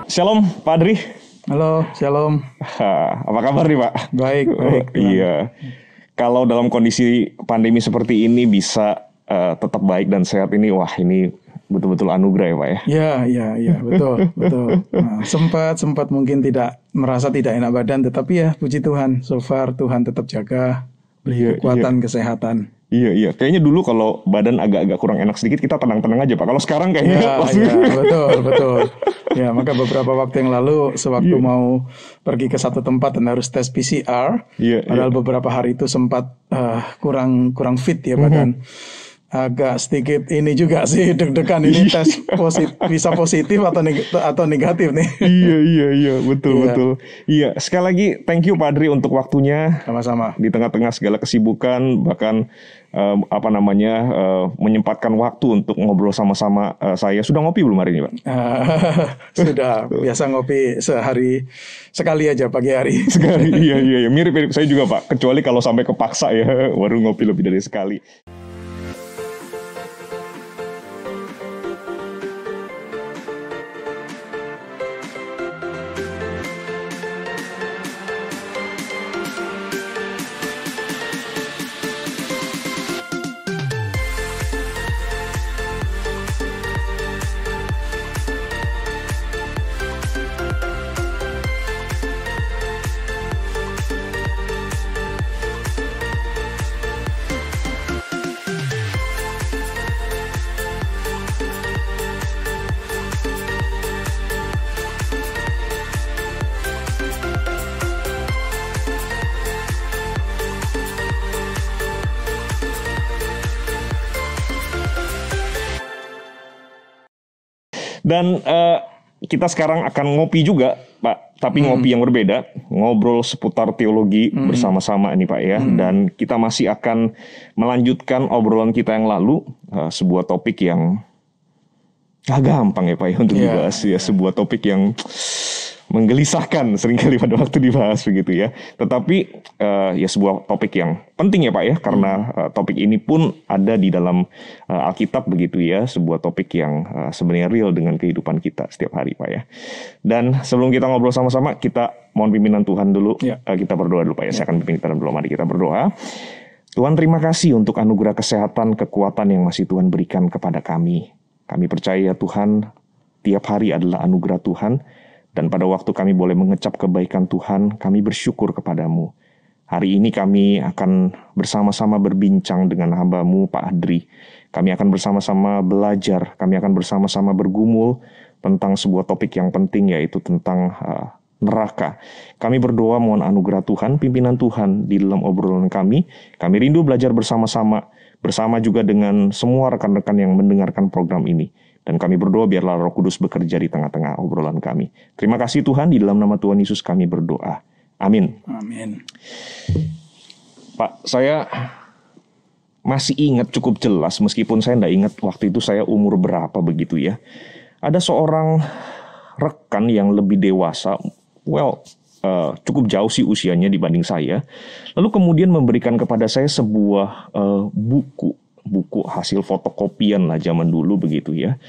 Shalom, Pak Adri. Halo, shalom. Apa kabar nih, Pak? Baik. Iya. Kalau dalam kondisi pandemi seperti ini bisa tetap baik dan sehat ini, wah ini betul-betul anugerah ya, Pak ya? Iya, betul. Nah, sempat mungkin merasa tidak enak badan, tetapi ya puji Tuhan, so far Tuhan tetap jaga, beri kekuatan, kesehatan. Iya. Kayaknya dulu kalau badan agak-agak kurang enak sedikit kita tenang-tenang aja, Pak. Kalau sekarang kayaknya betul. Ya, maka beberapa waktu yang lalu sewaktu mau pergi ke satu tempat dan harus tes PCR, padahal beberapa hari itu sempat kurang fit ya badan. Agak sedikit ini juga sih deg-degan ini tes bisa positif atau negatif nih. Iya, betul. Iya, sekali lagi thank you Pak Adri untuk waktunya. Sama-sama. Di tengah-tengah segala kesibukan, bahkan menyempatkan waktu untuk ngobrol sama-sama saya. Sudah ngopi belum hari ini, Pak? Sudah, biasa ngopi sehari sekali aja pagi hari. Sekali, iya. Mirip saya juga, Pak. Kecuali kalau sampai kepaksa ya, baru ngopi lebih dari sekali. Dan kita sekarang akan ngopi juga, Pak. Tapi ngopi yang berbeda. Ngobrol seputar teologi bersama-sama ini, Pak ya. Dan kita masih akan melanjutkan obrolan kita yang lalu. Sebuah topik yang gak gampang ya, Pak ya, untuk dibahas. Ya, sebuah topik yang menggelisahkan seringkali pada waktu dibahas begitu ya. Tetapi ya sebuah topik yang penting ya Pak ya, karena topik ini pun ada di dalam Alkitab begitu ya, sebuah topik yang sebenarnya real dengan kehidupan kita setiap hari Pak ya. Dan sebelum kita ngobrol sama-sama, kita mohon pimpinan Tuhan dulu. Kita berdoa dulu Pak ya. Saya akan pimpin kita dulu, mari kita berdoa. Tuhan, terima kasih untuk anugerah kesehatan, kekuatan yang masih Tuhan berikan kepada kami. Kami percaya Tuhan, tiap hari adalah anugerah Tuhan. Dan pada waktu kami boleh mengecap kebaikan Tuhan, kami bersyukur kepadamu. Hari ini kami akan bersama-sama berbincang dengan hamba-Mu, Pak Adri. Kami akan bersama-sama belajar, kami akan bersama-sama bergumul tentang sebuah topik yang penting, yaitu tentang neraka. Kami berdoa mohon anugerah Tuhan, pimpinan Tuhan di dalam obrolan kami. Kami rindu belajar bersama-sama juga dengan semua rekan-rekan yang mendengarkan program ini. Dan kami berdoa biarlah Roh Kudus bekerja di tengah-tengah obrolan kami. Terima kasih Tuhan, di dalam nama Tuhan Yesus kami berdoa. Amin. Pak, saya masih ingat cukup jelas, meskipun saya tidak ingat waktu itu saya umur berapa begitu ya. Ada seorang rekan yang lebih dewasa, cukup jauh sih usianya dibanding saya. Lalu kemudian memberikan kepada saya sebuah buku hasil fotokopian lah zaman dulu begitu ya.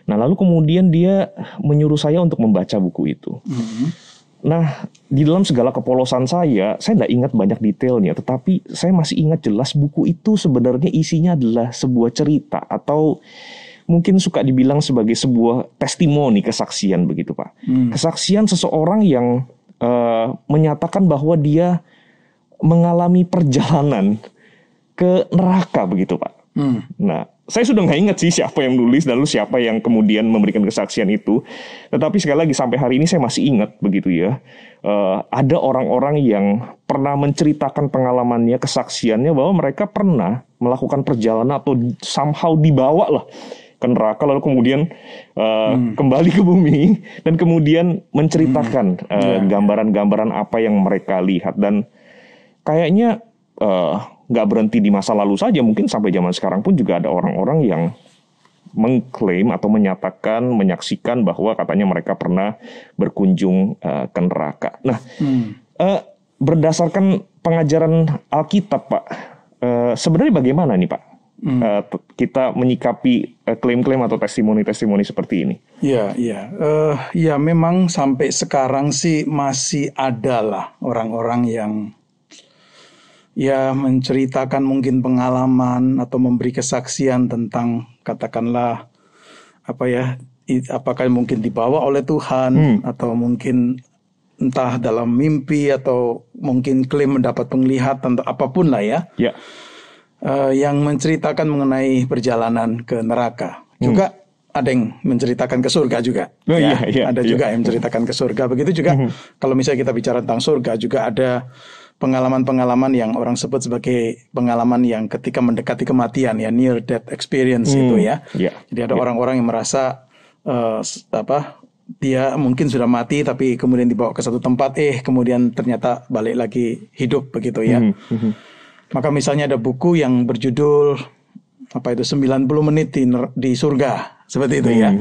Nah lalu kemudian dia menyuruh saya untuk membaca buku itu. Nah di dalam segala kepolosan saya tidak ingat banyak detailnya, tetapi saya masih ingat jelas buku itu sebenarnya isinya adalah sebuah cerita atau mungkin suka dibilang sebagai sebuah testimoni, kesaksian begitu Pak. Kesaksian seseorang yang menyatakan bahwa dia mengalami perjalanan ke neraka begitu Pak. Nah, saya sudah nggak ingat sih siapa yang nulis dan lalu siapa yang kemudian memberikan kesaksian itu. Tetapi sekali lagi sampai hari ini saya masih ingat begitu ya. Ada orang-orang yang pernah menceritakan pengalamannya, kesaksiannya bahwa mereka pernah melakukan perjalanan atau somehow dibawa lah ke neraka lalu kemudian kembali ke bumi dan kemudian menceritakan gambaran-gambaran apa yang mereka lihat. Dan kayaknya nggak berhenti di masa lalu saja, mungkin sampai zaman sekarang pun juga ada orang-orang yang mengklaim atau menyatakan, menyaksikan bahwa katanya mereka pernah berkunjung ke neraka. Nah, berdasarkan pengajaran Alkitab, Pak, sebenarnya bagaimana nih, Pak? kita menyikapi klaim-klaim atau testimoni-testimoni seperti ini? Ya memang sampai sekarang sih masih ada lah orang-orang yang ya menceritakan mungkin pengalaman atau memberi kesaksian tentang katakanlah apakah mungkin dibawa oleh Tuhan atau mungkin entah dalam mimpi atau mungkin klaim mendapat penglihatan atau apapun lah ya. Yang menceritakan mengenai perjalanan ke neraka. Juga ada yang menceritakan ke surga juga. Ada juga yang menceritakan ke surga. Begitu juga kalau misalnya kita bicara tentang surga, juga ada pengalaman-pengalaman yang orang sebut sebagai pengalaman yang ketika mendekati kematian, ya near death experience itu ya. Jadi ada orang-orang yang merasa dia mungkin sudah mati tapi kemudian dibawa ke satu tempat, kemudian ternyata balik lagi hidup begitu ya. Maka misalnya ada buku yang berjudul 90 menit di surga, seperti itu ya.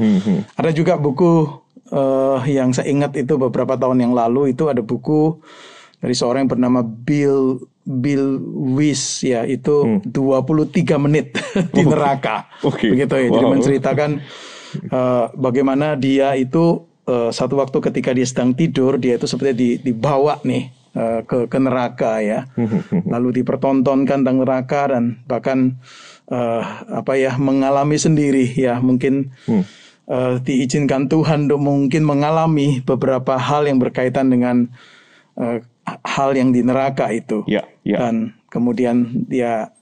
Ada juga buku yang saya ingat itu beberapa tahun yang lalu, itu ada buku dari seorang yang bernama Bill Wiese ya, itu 23 menit di neraka. Begitu ya. Jadi menceritakan bagaimana dia itu satu waktu ketika dia sedang tidur, dia itu seperti dibawa nih ke neraka ya, lalu dipertontonkan tentang neraka dan bahkan mengalami sendiri ya, mungkin diizinkan Tuhan untuk mungkin mengalami beberapa hal yang berkaitan dengan hal yang di neraka itu, dan kemudian dia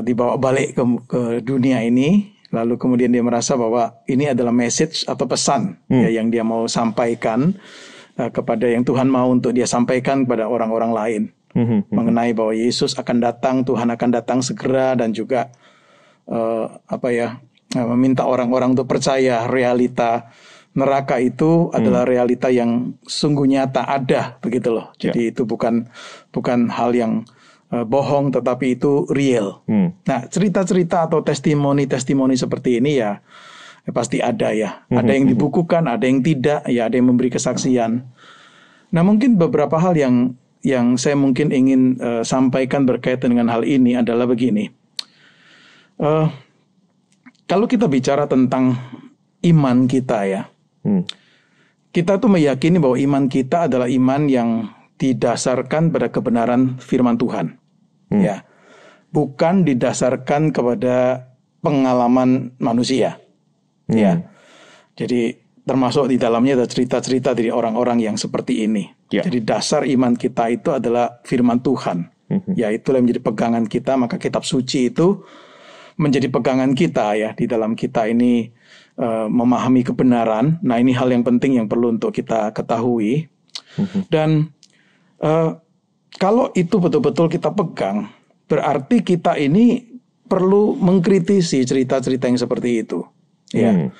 dibawa balik ke dunia ini, lalu kemudian dia merasa bahwa ini adalah message atau pesan ya, yang dia mau sampaikan kepada yang Tuhan mau untuk dia sampaikan kepada orang-orang lain, mengenai bahwa Yesus akan datang, Tuhan akan datang segera, dan juga meminta orang-orang untuk percaya realita neraka itu adalah realita yang sungguh nyata ada, begitu loh. Jadi itu bukan hal yang bohong, tetapi itu real. Nah, cerita-cerita atau testimoni-testimoni seperti ini ya pasti ada ya. Ada yang dibukukan, ada yang tidak, ya ada yang memberi kesaksian. Nah, mungkin beberapa hal yang saya mungkin ingin sampaikan berkaitan dengan hal ini adalah begini. Kalau kita bicara tentang iman kita ya, kita tuh meyakini bahwa iman kita adalah iman yang didasarkan pada kebenaran firman Tuhan, ya, bukan didasarkan kepada pengalaman manusia. Ya, jadi termasuk di dalamnya ada cerita-cerita dari orang-orang yang seperti ini. Jadi dasar iman kita itu adalah firman Tuhan. Ya, itulah yang menjadi pegangan kita. Maka kitab suci itu menjadi pegangan kita ya, di dalam kita ini memahami kebenaran. Nah, ini hal yang penting yang perlu untuk kita ketahui. Dan kalau itu betul-betul kita pegang, berarti kita ini perlu mengkritisi cerita-cerita yang seperti itu. Ya,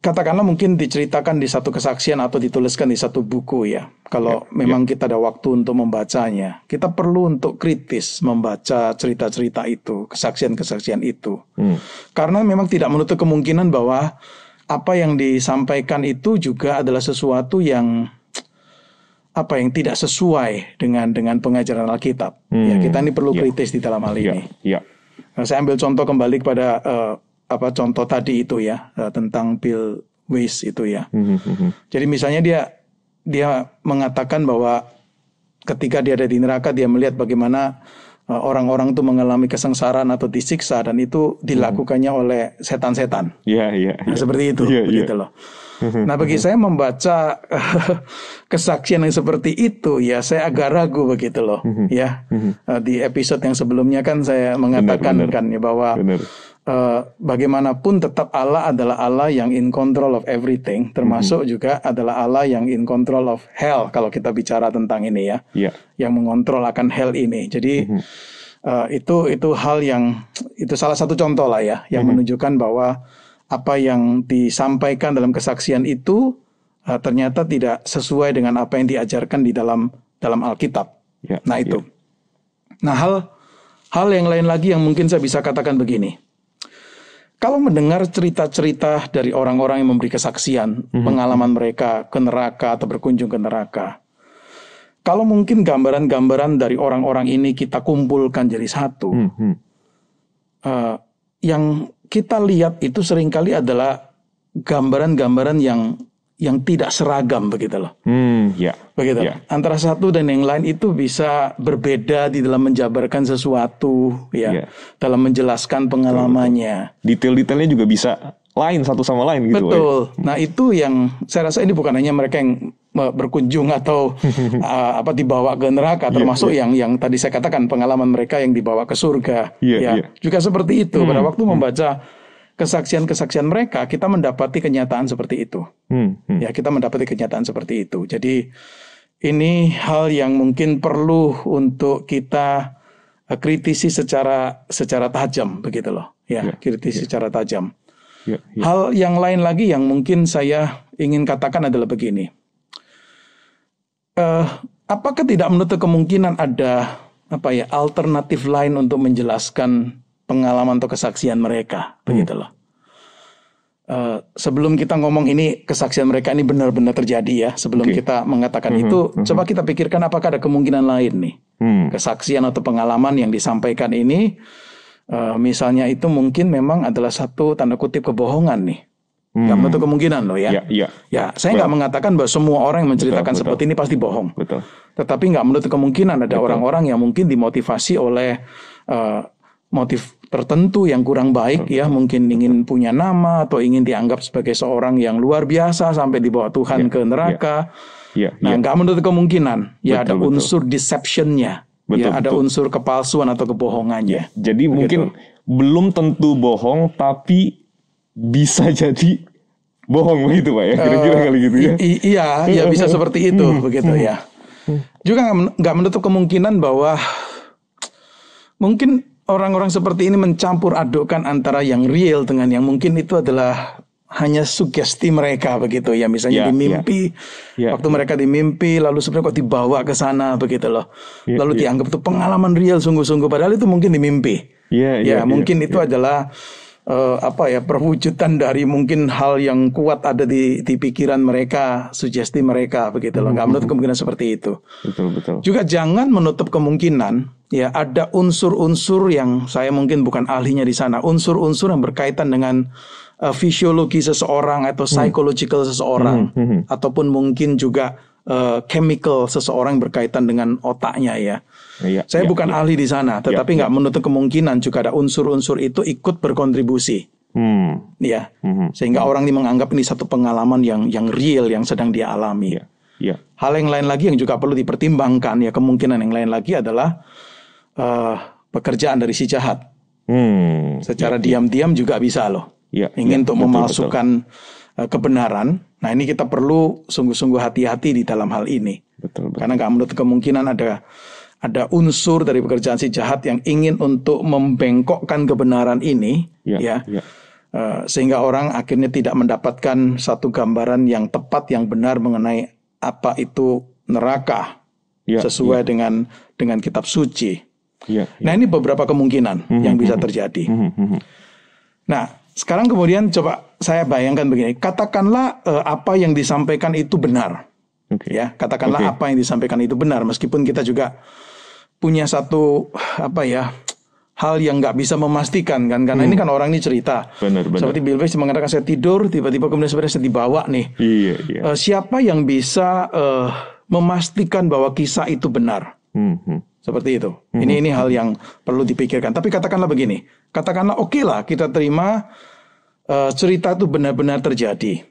katakanlah mungkin diceritakan di satu kesaksian atau dituliskan di satu buku ya. Kalau memang kita ada waktu untuk membacanya, kita perlu untuk kritis membaca cerita-cerita itu, kesaksian-kesaksian itu. Karena memang tidak menutup kemungkinan bahwa apa yang disampaikan itu juga adalah sesuatu yang tidak sesuai dengan pengajaran Alkitab. Ya, kita ini perlu kritis di dalam hal ini. Nah, saya ambil contoh kembali kepada contoh tadi itu ya, tentang Bill Wiese itu ya. Jadi misalnya dia mengatakan bahwa ketika dia ada di neraka, dia melihat bagaimana orang-orang itu mengalami kesengsaraan atau disiksa, dan itu dilakukannya oleh setan-setan. Nah, seperti itu, begitu loh. Nah, bagi saya membaca kesaksian yang seperti itu ya, saya agak ragu begitu loh. Ya, di episode yang sebelumnya kan saya mengatakan kan ya bahwa bagaimanapun tetap Allah adalah Allah yang in control of everything, termasuk juga adalah Allah yang in control of hell kalau kita bicara tentang ini ya, yang mengontrol akan hell ini. Jadi itu hal yang, itu salah satu contoh lah ya, yang menunjukkan bahwa apa yang disampaikan dalam kesaksian itu ternyata tidak sesuai dengan apa yang diajarkan di dalam Alkitab. Nah itu. Nah, hal yang lain lagi yang mungkin saya bisa katakan begini. Kalau mendengar cerita-cerita dari orang-orang yang memberi kesaksian, pengalaman mereka ke neraka atau berkunjung ke neraka, kalau mungkin gambaran-gambaran dari orang-orang ini kita kumpulkan jadi satu, yang kita lihat itu seringkali adalah gambaran-gambaran yang tidak seragam begitu loh. Begitu. Antara satu dan yang lain itu bisa berbeda di dalam menjabarkan sesuatu, dalam menjelaskan pengalamannya. Detail-detailnya juga bisa lain satu sama lain gitu. Betul. Nah itu yang saya rasa ini bukan hanya mereka yang berkunjung atau dibawa ke neraka, termasuk yang tadi saya katakan pengalaman mereka yang dibawa ke surga. Juga seperti itu. Pada waktu membaca kesaksian-kesaksian mereka, kita mendapati kenyataan seperti itu. Ya, kita mendapati kenyataan seperti itu. Jadi ini hal yang mungkin perlu untuk kita kritisi secara tajam begitu loh. Kritisi secara tajam. Hal yang lain lagi yang mungkin saya ingin katakan adalah begini. Apakah tidak menutup kemungkinan ada alternatif lain untuk menjelaskan pengalaman atau kesaksian mereka, begitu loh. Sebelum kita ngomong ini kesaksian mereka ini benar-benar terjadi ya, sebelum kita mengatakan itu, coba kita pikirkan apakah ada kemungkinan lain nih, kesaksian atau pengalaman yang disampaikan ini, misalnya itu mungkin memang adalah satu tanda kutip kebohongan nih. Nggak menutup kemungkinan loh ya. Saya nggak mengatakan bahwa semua orang yang menceritakan seperti ini pasti bohong. Tetapi nggak menutup kemungkinan ada orang-orang yang mungkin dimotivasi oleh motif tertentu yang kurang baik ya, mungkin ingin punya nama atau ingin dianggap sebagai seorang yang luar biasa sampai dibawa Tuhan ke neraka. Nah, nggak menutup kemungkinan ada unsur deception-nya. Ada unsur kepalsuan atau kebohongannya. Jadi mungkin belum tentu bohong, tapi bisa jadi bohong begitu Pak ya, kira-kira kali gitu ya. Iya bisa seperti itu begitu ya. Juga nggak menutup kemungkinan bahwa mungkin orang-orang seperti ini mencampur adukkan antara yang real dengan yang mungkin itu adalah hanya sugesti mereka begitu ya, misalnya di mimpi, waktu mereka di mimpi lalu sebenarnya kok dibawa ke sana begitu loh, lalu dianggap itu pengalaman real sungguh-sungguh, padahal itu mungkin di mimpi. Mungkin itu adalah perwujudan dari mungkin hal yang kuat ada di pikiran mereka, sugesti mereka begitu loh. Nggak menutup kemungkinan seperti itu. Betul. Juga jangan menutup kemungkinan ada unsur-unsur yang saya mungkin bukan ahlinya di sana, unsur-unsur yang berkaitan dengan fisiologi seseorang atau psychological seseorang, ataupun mungkin juga chemical seseorang berkaitan dengan otaknya ya. Saya bukan ahli di sana, tetapi nggak menutup kemungkinan juga ada unsur-unsur itu ikut berkontribusi. Sehingga orang ini menganggap ini satu pengalaman yang real yang sedang dia alami. Hal yang lain lagi yang juga perlu dipertimbangkan kemungkinan yang lain lagi adalah pekerjaan dari si jahat. Secara diam-diam juga bisa loh. Ingin untuk memalsukan kebenaran. Nah ini kita perlu sungguh-sungguh hati-hati di dalam hal ini. Karena nggak menutup kemungkinan ada unsur dari pekerjaan si jahat yang ingin untuk membengkokkan kebenaran ini, sehingga orang akhirnya tidak mendapatkan satu gambaran yang tepat, yang benar mengenai apa itu neraka, sesuai dengan kitab suci. Nah ini beberapa kemungkinan yang bisa terjadi. Nah sekarang kemudian coba saya bayangkan begini, katakanlah apa yang disampaikan itu benar, katakanlah apa yang disampaikan itu benar, meskipun kita juga punya satu hal yang nggak bisa memastikan kan, karena ini kan orang ini cerita, seperti Bill Gates mengatakan saya tidur tiba-tiba kemudian sebenarnya saya dibawa nih. Siapa yang bisa memastikan bahwa kisah itu benar? Seperti itu. Ini hal yang perlu dipikirkan. Tapi katakanlah begini, katakanlah oke lah kita terima cerita itu benar-benar terjadi.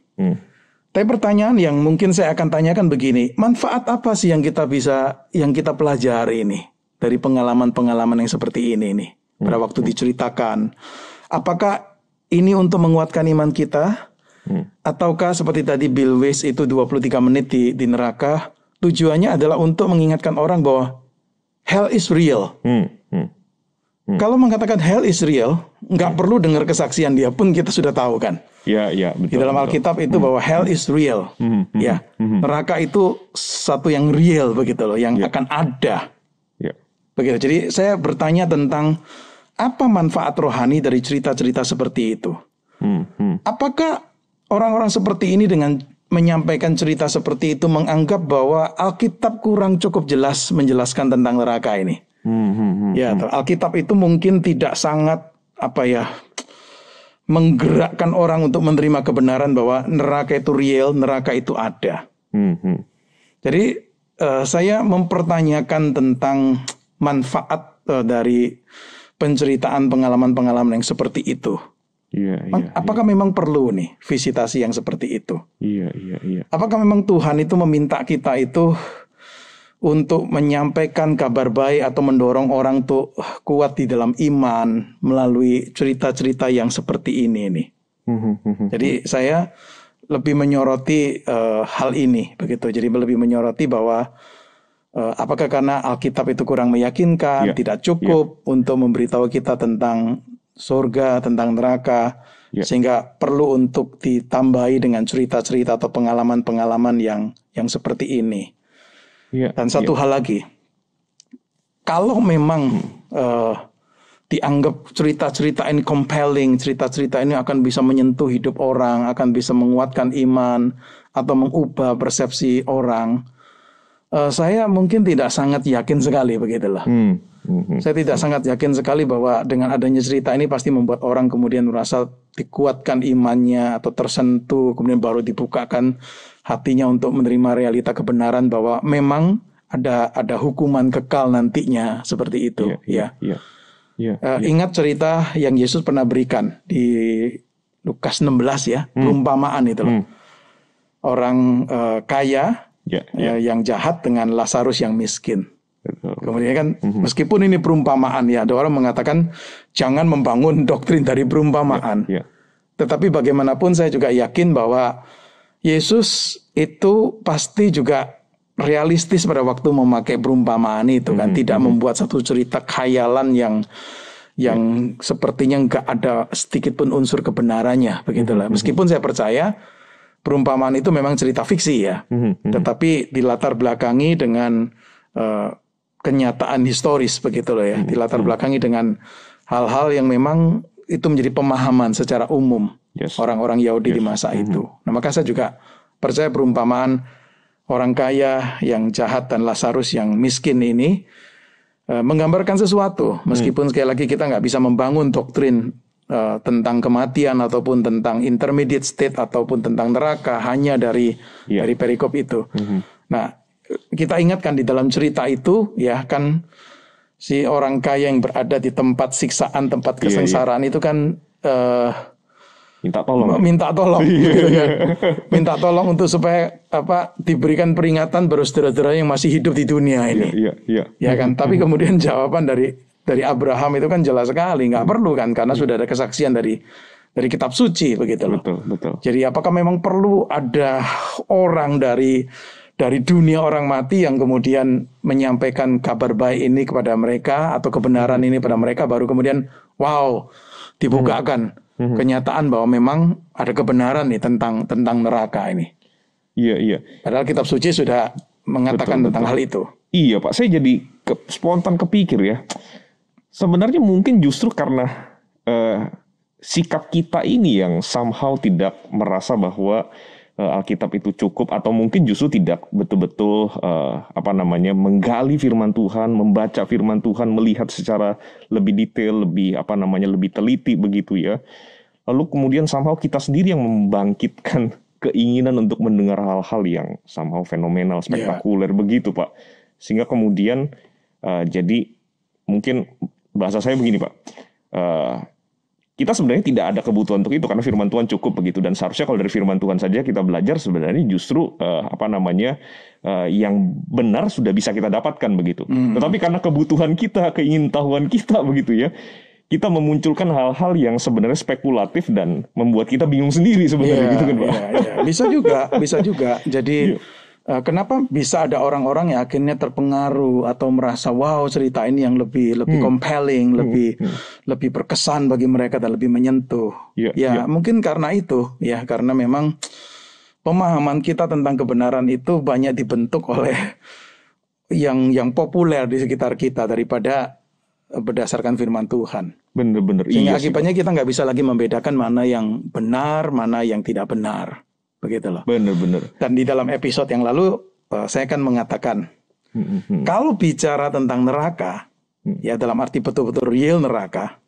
Tapi pertanyaan yang mungkin saya akan tanyakan begini, manfaat apa sih yang kita pelajari ini dari pengalaman-pengalaman yang seperti ini nih pada waktu diceritakan? Apakah ini untuk menguatkan iman kita? Ataukah seperti tadi Bill Gates itu 23 menit di neraka, tujuannya adalah untuk mengingatkan orang bahwa hell is real. Kalau mengatakan hell is real, nggak perlu dengar kesaksian dia pun kita sudah tahu kan. Betul. Di dalam Alkitab itu bahwa hell is real. Neraka itu satu yang real begitu loh, yang akan ada. Begitu. Jadi saya bertanya tentang apa manfaat rohani dari cerita-cerita seperti itu. Apakah orang-orang seperti ini dengan menyampaikan cerita seperti itu menganggap bahwa Alkitab kurang cukup jelas menjelaskan tentang neraka ini? Alkitab itu mungkin tidak sangat menggerakkan orang untuk menerima kebenaran bahwa neraka itu real, neraka itu ada. Jadi saya mempertanyakan tentang manfaat dari penceritaan pengalaman-pengalaman yang seperti itu. Apakah memang perlu nih visitasi yang seperti itu? Apakah memang Tuhan itu meminta kita itu untuk menyampaikan kabar baik atau mendorong orang untuk kuat di dalam iman melalui cerita-cerita yang seperti ini nih? Jadi saya lebih menyoroti hal ini begitu. Jadi lebih menyoroti bahwa apakah karena Alkitab itu kurang meyakinkan, tidak cukup untuk memberitahu kita tentang surga, tentang neraka, sehingga perlu untuk ditambahi dengan cerita-cerita atau pengalaman-pengalaman yang seperti ini. Dan satu hal lagi, kalau memang dianggap cerita-cerita ini compelling, cerita-cerita ini akan bisa menyentuh hidup orang, akan bisa menguatkan iman atau mengubah persepsi orang, saya mungkin tidak sangat yakin sekali begitulah. Saya tidak sangat yakin sekali bahwa dengan adanya cerita ini pasti membuat orang kemudian merasa dikuatkan imannya atau tersentuh, kemudian baru dibukakan hatinya untuk menerima realita kebenaran bahwa memang ada hukuman kekal nantinya seperti itu. Ingat cerita yang Yesus pernah berikan di Lukas 16 ya, perumpamaan itu loh. Orang kaya yang jahat dengan Lazarus yang miskin. Kemudian kan meskipun ini perumpamaan ya, ada orang mengatakan jangan membangun doktrin dari perumpamaan. Tetapi bagaimanapun saya juga yakin bahwa Yesus itu pasti juga realistis pada waktu memakai perumpamaan itu kan, tidak membuat satu cerita khayalan yang sepertinya nggak ada sedikit pun unsur kebenarannya begitulah. Meskipun saya percaya perumpamaan itu memang cerita fiksi ya, tetapi dilatar belakangi dengan kenyataan historis begitu loh ya, dilatar belakangi dengan hal-hal yang memang itu menjadi pemahaman secara umum orang-orang Yahudi di masa itu. Nah, maka saya juga percaya perumpamaan orang kaya yang jahat dan Lazarus yang miskin ini menggambarkan sesuatu, meskipun sekali lagi kita nggak bisa membangun doktrin tentang kematian ataupun tentang intermediate state ataupun tentang neraka hanya dari perikop itu. Nah, kita ingatkan di dalam cerita itu ya kan, si orang kaya yang berada di tempat siksaan, tempat kesengsaraan itu kan minta tolong gitu ya. Minta tolong untuk supaya diberikan peringatan baru saudara-saudara yang masih hidup di dunia ini. Ya kan, tapi kemudian jawaban dari Abraham itu kan jelas sekali, nggak perlu kan, karena sudah ada kesaksian dari kitab suci begitu loh. Betul. Jadi apakah memang perlu ada orang dari dunia orang mati yang kemudian menyampaikan kabar baik ini kepada mereka atau kebenaran ini pada mereka, baru kemudian dibukakan kenyataan bahwa memang ada kebenaran nih tentang neraka ini. Padahal kitab suci sudah mengatakan tentang hal itu. Iya Pak, saya jadi spontan kepikir ya. Sebenarnya mungkin justru karena sikap kita ini yang somehow tidak merasa bahwa Alkitab itu cukup, atau mungkin justru tidak betul-betul menggali firman Tuhan, membaca firman Tuhan, melihat secara lebih detail, lebih teliti begitu ya. Lalu kemudian somehow kita sendiri yang membangkitkan keinginan untuk mendengar hal-hal yang somehow fenomenal, spektakuler begitu Pak. Sehingga kemudian jadi mungkin bahasa saya begini Pak. Kita sebenarnya tidak ada kebutuhan untuk itu karena firman Tuhan cukup begitu, dan seharusnya kalau dari firman Tuhan saja kita belajar sebenarnya justru yang benar sudah bisa kita dapatkan begitu. Tetapi karena kebutuhan kita, keingintahuan kita begitu ya, kita memunculkan hal-hal yang sebenarnya spekulatif dan membuat kita bingung sendiri sebenarnya gitu kan Pak. Bisa juga. Jadi kenapa bisa ada orang-orang yang akhirnya terpengaruh atau merasa wow cerita ini yang lebih compelling, lebih berkesan bagi mereka dan lebih menyentuh. Mungkin karena itu ya, karena memang pemahaman kita tentang kebenaran itu banyak dibentuk oleh yang populer di sekitar kita daripada berdasarkan firman Tuhan. Benar-benar. Sehingga akibatnya kita nggak bisa lagi membedakan mana yang benar, mana yang tidak benar. Begitu loh. Benar-benar. Dan di dalam episode yang lalu saya kan mengatakan kalau bicara tentang neraka, ya dalam arti betul-betul real neraka,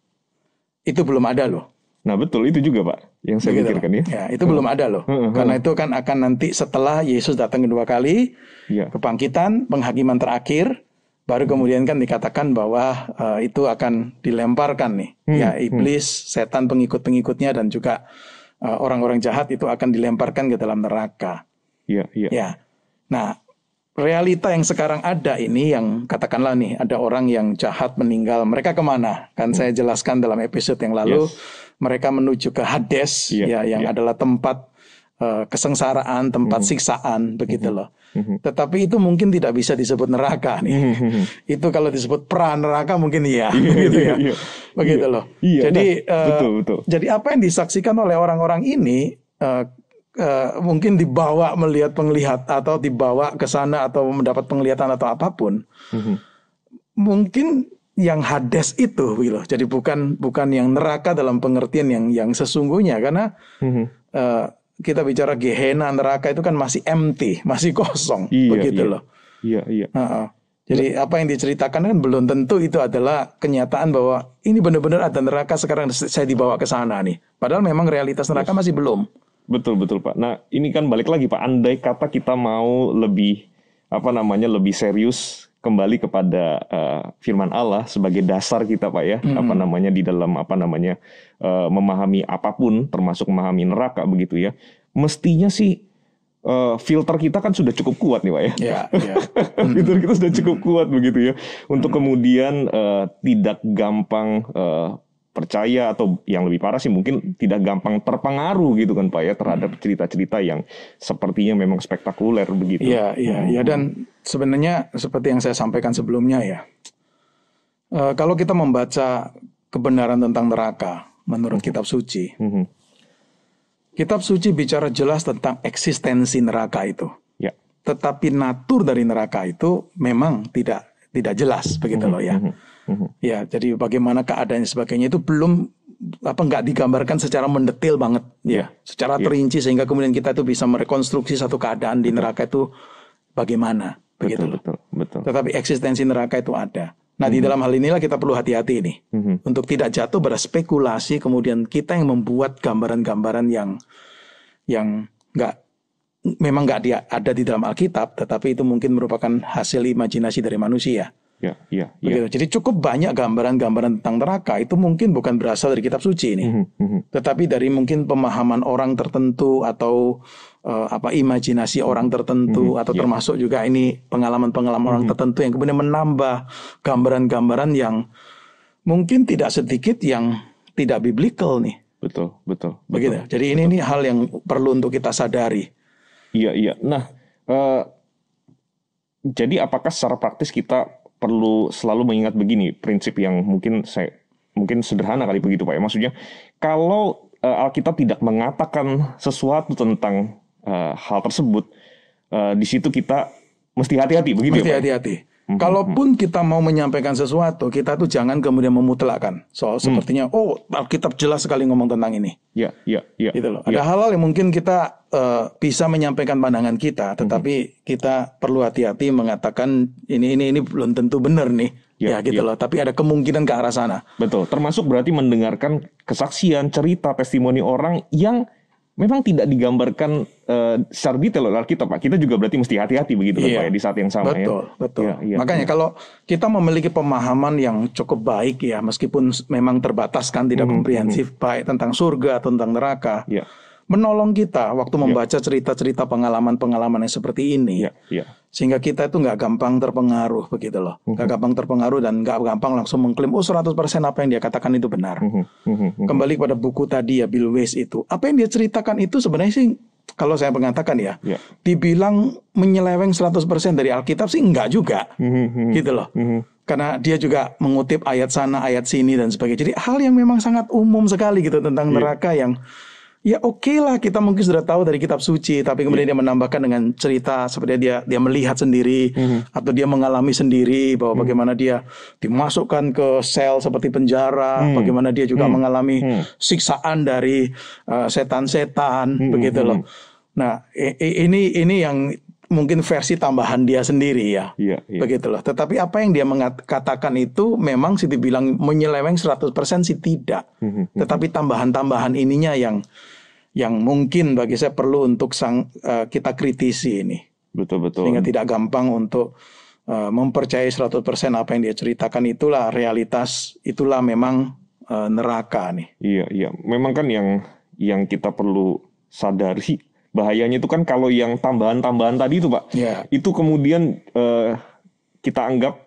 itu belum ada loh. Nah betul, itu juga Pak yang saya pikirkan ya. Ya, itu belum ada loh. Karena itu kan akan nanti setelah Yesus datang kedua kali, kebangkitan, penghakiman terakhir, baru kemudian kan dikatakan bahwa itu akan dilemparkan nih. Ya, iblis, setan, pengikut-pengikutnya dan juga orang-orang jahat itu akan dilemparkan ke dalam neraka. Ya. Nah, realita yang sekarang ada ini yang katakanlah nih ada orang yang jahat meninggal, mereka kemana? Kan saya jelaskan dalam episode yang lalu, mereka menuju ke Hades, yang adalah tempat kesengsaraan, tempat siksaan, begitu loh. Tetapi itu mungkin tidak bisa disebut neraka nih. Itu kalau disebut pra neraka mungkin begitu ya, begitu loh. Jadi, betul. Jadi apa yang disaksikan oleh orang-orang ini mungkin dibawa melihat penglihat atau dibawa ke sana atau mendapat penglihatan atau apapun, mungkin yang Hades itu, gitu. Jadi bukan yang neraka dalam pengertian yang sesungguhnya, karena kita bicara Gehenna, neraka itu kan masih empty, masih kosong, begitu loh. Jadi apa yang diceritakan kan belum tentu itu adalah kenyataan bahwa ini benar-benar ada neraka sekarang saya dibawa ke sana nih. Padahal memang realitas neraka masih belum. Betul Pak. Nah ini kan balik lagi Pak, andai kata kita mau lebih lebih serius kembali kepada firman Allah sebagai dasar kita Pak ya, di dalam memahami apapun, termasuk memahami neraka begitu ya. Mestinya sih filter kita kan sudah cukup kuat nih Pak ya. Filter kita sudah cukup kuat begitu ya, untuk kemudian tidak gampang percaya, atau yang lebih parah sih mungkin tidak gampang terpengaruh gitu kan Pak ya, terhadap cerita-cerita yang sepertinya memang spektakuler begitu. Iya, dan sebenarnya seperti yang saya sampaikan sebelumnya ya, kalau kita membaca kebenaran tentang neraka menurut kitab suci, kitab suci bicara jelas tentang eksistensi neraka itu. Tetapi natur dari neraka itu memang tidak jelas begitu loh ya. Ya, jadi bagaimana keadaannya sebagainya itu belum nggak digambarkan secara mendetail banget secara terinci sehingga kemudian kita itu bisa merekonstruksi satu keadaan di neraka itu bagaimana begitu. Betul. Tetapi eksistensi neraka itu ada. Nah, di dalam hal inilah kita perlu hati-hati nih untuk tidak jatuh pada spekulasi, kemudian kita yang membuat gambaran-gambaran yang memang nggak ada di dalam Alkitab, tetapi itu mungkin merupakan hasil imajinasi dari manusia. Begitu. Jadi cukup banyak gambaran-gambaran tentang neraka itu mungkin bukan berasal dari kitab suci ini, tetapi dari mungkin pemahaman orang tertentu atau imajinasi orang tertentu, atau termasuk juga ini pengalaman-pengalaman orang tertentu yang kemudian menambah gambaran-gambaran yang mungkin tidak sedikit yang tidak biblical nih. Betul. Begitu. Jadi ini hal yang perlu untuk kita sadari. Iya. Nah, jadi apakah secara praktis kita perlu selalu mengingat begini, prinsip yang mungkin sederhana kali begitu Pak ya. Maksudnya kalau Alkitab tidak mengatakan sesuatu tentang hal tersebut, di situ kita mesti hati-hati begitu ya Pak? Mesti hati-hati. Kalaupun kita mau menyampaikan sesuatu, kita tuh jangan kemudian memutlakkan. Sepertinya, Alkitab jelas sekali ngomong tentang ini. Gitu loh. Ada hal-hal yang mungkin kita bisa menyampaikan pandangan kita, tetapi kita perlu hati-hati mengatakan ini belum tentu benar nih. Loh. Tapi ada kemungkinan ke arah sana. Betul. Termasuk berarti mendengarkan kesaksian, cerita, testimoni orang yang memang tidak digambarkan secara detail oleh Alkitab Pak. Kita juga berarti mesti hati-hati begitu Pak ya, di saat yang sama. Betul. Makanya kalau kita memiliki pemahaman yang cukup baik ya, meskipun memang terbatas kan, tidak komprehensif, baik tentang surga atau tentang neraka, menolong kita waktu membaca cerita-cerita pengalaman-pengalaman yang seperti ini, sehingga kita itu nggak gampang terpengaruh begitu loh, nggak gampang terpengaruh dan nggak gampang langsung mengklaim 100% apa yang dia katakan itu benar. Kembali pada buku tadi ya, Bill Wiese itu, apa yang dia ceritakan itu sebenarnya sih, kalau saya mengatakan dibilang menyeleweng 100% dari Alkitab sih enggak juga, gitu loh. Karena dia juga mengutip ayat sana, ayat sini dan sebagainya. Jadi hal yang memang sangat umum sekali gitu tentang neraka yang ya oke lah, kita mungkin sudah tahu dari kitab suci, tapi kemudian dia menambahkan dengan cerita seperti dia melihat sendiri, atau dia mengalami sendiri bahwa bagaimana dia dimasukkan ke sel seperti penjara, bagaimana dia juga mengalami siksaan dari setan-setan, begitu loh. Nah, ini yang mungkin versi tambahan dia sendiri ya. Begitu loh. Tetapi apa yang dia katakan itu memang sih dibilang menyeleweng 100% sih tidak. Tetapi tambahan-tambahan ininya yang mungkin bagi saya perlu untuk kita kritisi ini. Betul-betul. Sehingga tidak gampang untuk mempercayai 100% apa yang dia ceritakan. Itulah realitas, itulah memang neraka nih. Iya. Memang kan yang kita perlu sadari, bahayanya itu kan kalau yang tambahan-tambahan tadi itu Pak, itu kemudian kita anggap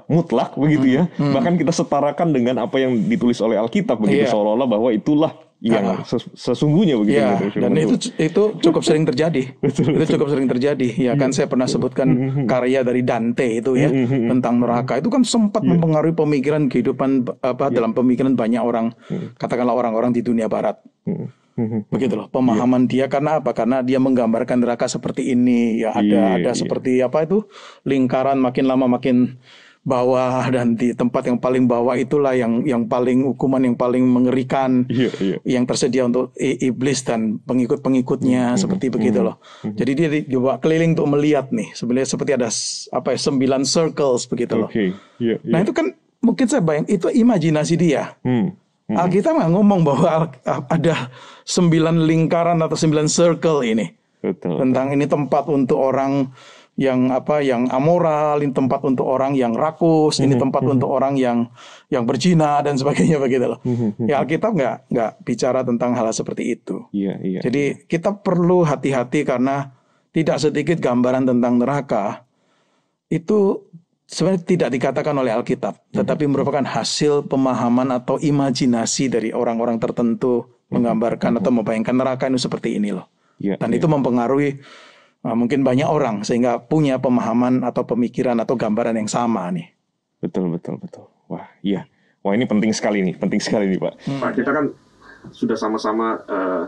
mutlak begitu ya. Bahkan kita setarakan dengan apa yang ditulis oleh Alkitab begitu, seolah-olah bahwa itulah yang sesungguhnya begitu. Dan itu cukup sering terjadi. Itu cukup sering terjadi. Ya kan saya pernah sebutkan karya dari Dante itu ya tentang neraka. Itu kan sempat mempengaruhi pemikiran kehidupan dalam pemikiran banyak orang, katakanlah orang-orang di dunia barat. Begitu loh pemahaman dia. Karena apa? Karena dia menggambarkan neraka seperti ini ya, ada seperti apa itu, lingkaran makin lama makin bawah, dan di tempat yang paling bawah itulah yang paling hukuman yang paling mengerikan yang tersedia untuk iblis dan pengikut-pengikutnya, seperti begitu loh. Jadi dia dibawa keliling untuk melihat nih, sebenarnya seperti ada 9 circles begitu loh. Nah itu kan mungkin saya bayang itu imajinasi dia. Alkitab nggak ngomong bahwa ada 9 lingkaran atau 9 circle ini. Tentang ini tempat untuk orang yang amoral, ini tempat untuk orang yang rakus, ini tempat untuk orang yang berzina dan sebagainya begitu loh. Ya Alkitab nggak bicara tentang hal seperti itu. Jadi kita perlu hati-hati karena tidak sedikit gambaran tentang neraka itu sebenarnya tidak dikatakan oleh Alkitab, tetapi merupakan hasil pemahaman atau imajinasi dari orang-orang tertentu menggambarkan atau membayangkan neraka itu seperti ini loh. Dan itu mempengaruhi mungkin banyak orang sehingga punya pemahaman atau pemikiran atau gambaran yang sama nih. Betul. Wah, iya. Wah, ini penting sekali nih Pak. Pak, kita kan sudah sama-sama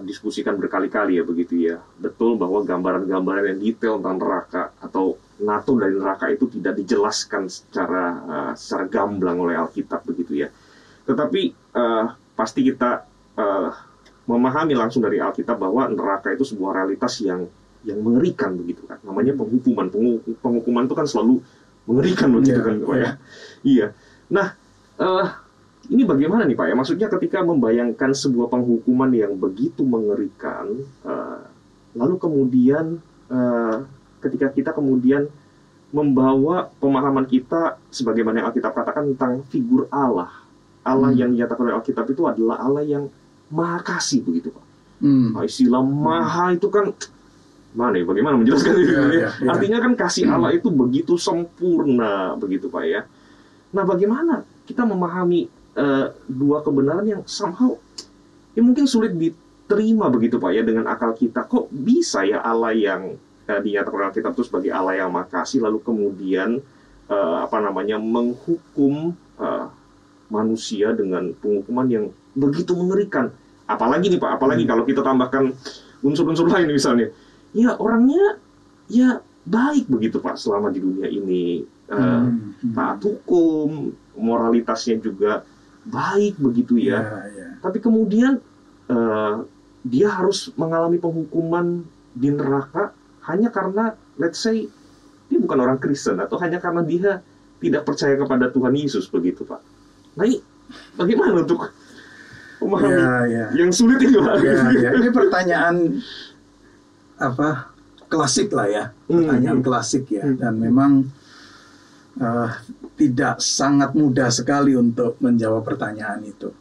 diskusikan berkali-kali ya begitu ya. Betul bahwa gambaran-gambaran yang detail tentang neraka atau natur dari neraka itu tidak dijelaskan secara gamblang oleh Alkitab begitu ya. Tetapi pasti kita memahami langsung dari Alkitab bahwa neraka itu sebuah realitas yang mengerikan begitu kan. Namanya penghukuman. Penghukuman itu kan selalu mengerikan begitu kan Pak ya. Iya. Nah, ini bagaimana nih Pak ya? Maksudnya ketika membayangkan sebuah penghukuman yang begitu mengerikan, lalu kemudian ketika kita kemudian membawa pemahaman kita sebagaimana yang Alkitab katakan tentang figur Allah. Allah yang dinyatakan oleh Alkitab itu adalah Allah yang maha kasih begitu Pak. Istilah maha itu kan bagaimana menjelaskan itu? Artinya kan kasih Allah itu begitu sempurna begitu Pak ya. Nah, bagaimana kita memahami dua kebenaran yang somehow mungkin sulit diterima begitu Pak ya dengan akal kita. Kok bisa ya Allah yang dinyatakan oleh Alkitab itu sebagai Allah yang maha kasih lalu kemudian menghukum manusia dengan penghukuman yang begitu mengerikan. Apalagi nih Pak, kalau kita tambahkan unsur-unsur lain misalnya. Ya orangnya ya baik begitu Pak selama di dunia ini, taat hukum, moralitasnya juga baik begitu ya. Tapi kemudian dia harus mengalami penghukuman di neraka hanya karena let's say dia bukan orang Kristen atau hanya karena dia tidak percaya kepada Tuhan Yesus begitu Pak. Nah ini bagaimana untuk memahami yang sulit itu Pak? Ini pertanyaan klasik lah ya, pertanyaan klasik ya, dan memang tidak sangat mudah sekali untuk menjawab pertanyaan itu.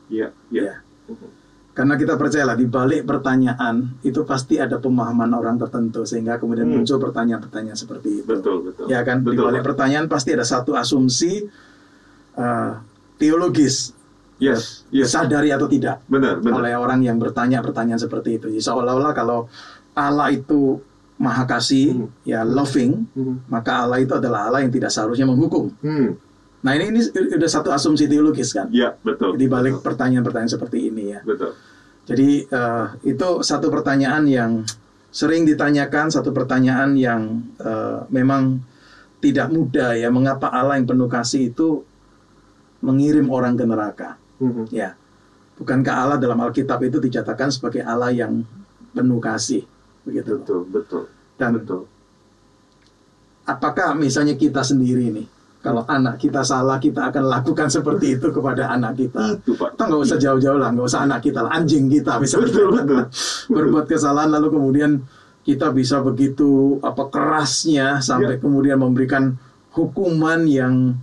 Karena kita percayalah di balik pertanyaan itu pasti ada pemahaman orang tertentu sehingga kemudian muncul pertanyaan-pertanyaan seperti itu. Betul. Ya kan, di balik pertanyaan pasti ada satu asumsi teologis. Sadari atau tidak. Benar. Oleh orang yang bertanya pertanyaan seperti itu. Jadi seolah-olah kalau Allah itu maha kasih, loving, maka Allah itu adalah Allah yang tidak seharusnya menghukum. Nah ini udah satu asumsi teologis kan? Ya, betul. Di balik pertanyaan-pertanyaan seperti ini ya. Betul. Jadi itu satu pertanyaan yang sering ditanyakan, satu pertanyaan yang memang tidak mudah ya. Mengapa Allah yang penuh kasih itu mengirim orang ke neraka? Ya, bukankah Allah dalam Alkitab itu dicatatkan sebagai Allah yang penuh kasih? Begitu. Betul. Dan apakah misalnya kita sendiri nih, kalau anak kita salah, kita akan lakukan seperti itu kepada anak kita. Kita nggak usah jauh-jauh lah, nggak usah anak kita lah, anjing kita misalnya berbuat kesalahan, lalu kemudian kita bisa begitu kerasnya sampai kemudian memberikan hukuman yang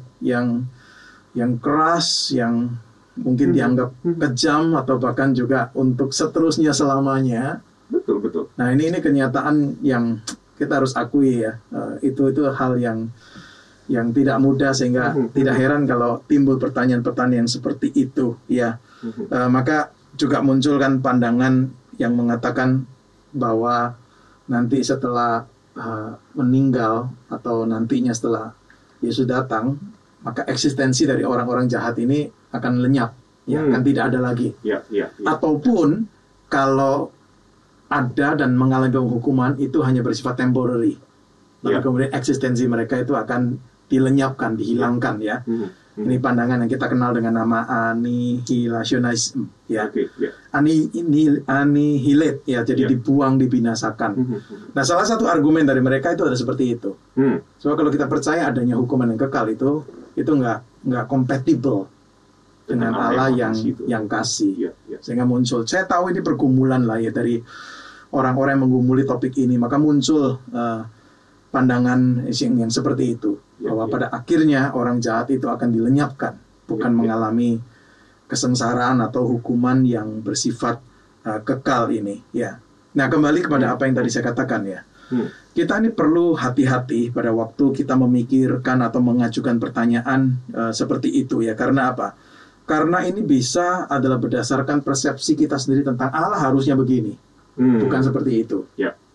keras, yang mungkin dianggap kejam atau bahkan juga untuk seterusnya selamanya. Betul. Nah ini kenyataan yang kita harus akui ya. Itu hal yang tidak mudah, sehingga tidak heran kalau timbul pertanyaan-pertanyaan seperti itu ya. Maka juga muncul kan pandangan yang mengatakan bahwa nanti setelah meninggal atau nantinya setelah Yesus datang, maka eksistensi dari orang-orang jahat ini akan lenyap, ya, akan tidak ada lagi. Ataupun kalau ada dan mengalami hukuman itu hanya bersifat temporary, lalu kemudian eksistensi mereka itu akan dilenyapkan, dihilangkan, ya. Ini pandangan yang kita kenal dengan nama anihilationism, ya. Annihilate, ya, jadi dibuang, dibinasakan. Nah, salah satu argumen dari mereka itu ada seperti itu. So kalau kita percaya adanya hukuman yang kekal itu nggak compatible dengan Allah yang kasih. Sehingga muncul, saya tahu ini pergumulan lah ya dari orang-orang yang menggumuli topik ini, maka muncul pandangan yang seperti itu, bahwa pada akhirnya orang jahat itu akan dilenyapkan, bukan mengalami kesengsaraan atau hukuman yang bersifat kekal ini, ya. Nah, kembali kepada apa yang tadi saya katakan, ya. Kita ini perlu hati-hati pada waktu kita memikirkan atau mengajukan pertanyaan seperti itu, ya. Karena apa? Karena ini bisa adalah berdasarkan persepsi kita sendiri tentang Allah harusnya begini, bukan seperti itu.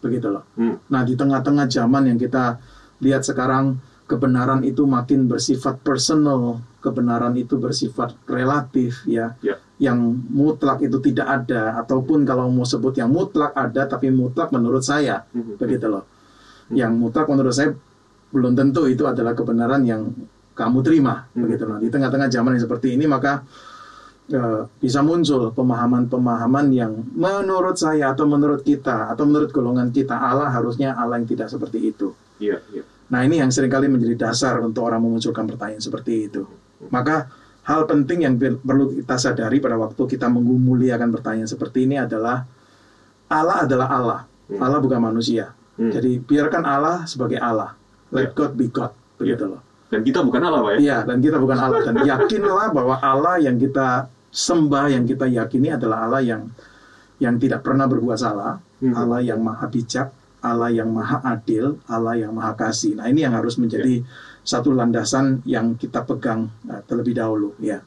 Begitu loh. Nah, di tengah-tengah zaman yang kita lihat sekarang, kebenaran itu makin bersifat personal, kebenaran itu bersifat relatif, ya. Yang mutlak itu tidak ada, ataupun kalau mau sebut yang mutlak ada, tapi mutlak menurut saya, begitu loh. Yang mutlak menurut saya belum tentu itu adalah kebenaran yang kamu terima, begitu loh. Di tengah-tengah zaman yang seperti ini, maka bisa muncul pemahaman-pemahaman yang menurut saya atau menurut kita atau menurut golongan kita Allah harusnya Allah yang tidak seperti itu. Nah, ini yang seringkali menjadi dasar untuk orang memunculkan pertanyaan seperti itu. Maka hal penting yang perlu kita sadari pada waktu kita menggumuli akan pertanyaan seperti ini adalah Allah. Allah bukan manusia. Jadi biarkan Allah sebagai Allah. Let God be God, begitu loh. Dan kita bukan Allah, Pak, ya? Iya, dan kita bukan Allah. Dan yakinlah bahwa Allah yang kita sembah, yang kita yakini adalah Allah yang tidak pernah berbuat salah, Allah yang maha bijak, Allah yang maha adil, Allah yang maha kasih. Nah, ini yang harus menjadi satu landasan yang kita pegang terlebih dahulu, ya.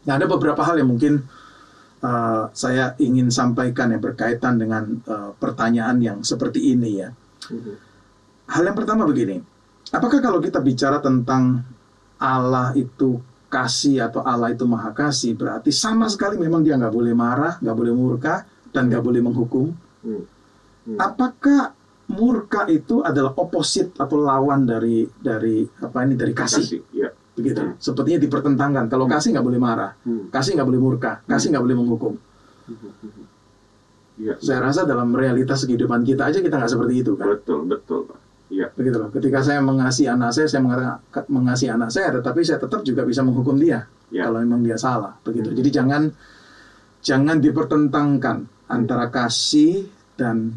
Nah, ada beberapa hal yang mungkin saya ingin sampaikan yang berkaitan dengan pertanyaan yang seperti ini, ya. Hal yang pertama begini, apakah kalau kita bicara tentang Allah itu kasih atau Allah itu maha kasih, berarti sama sekali memang dia nggak boleh marah, nggak boleh murka, dan nggak boleh menghukum? Apakah murka itu adalah opposite atau lawan dari kasih? Begitu. Sepertinya dipertentangkan. Kalau kasih nggak boleh marah, kasih nggak boleh murka, kasih nggak boleh menghukum. Saya rasa dalam realitas kehidupan kita aja kita nggak seperti itu, kan? Betul, Pak. Begitu loh. Ketika saya mengasihi anak saya mengatakan mengasihi anak saya, tetapi saya tetap juga bisa menghukum dia kalau memang dia salah. Begitu. Jadi jangan dipertentangkan antara kasih dan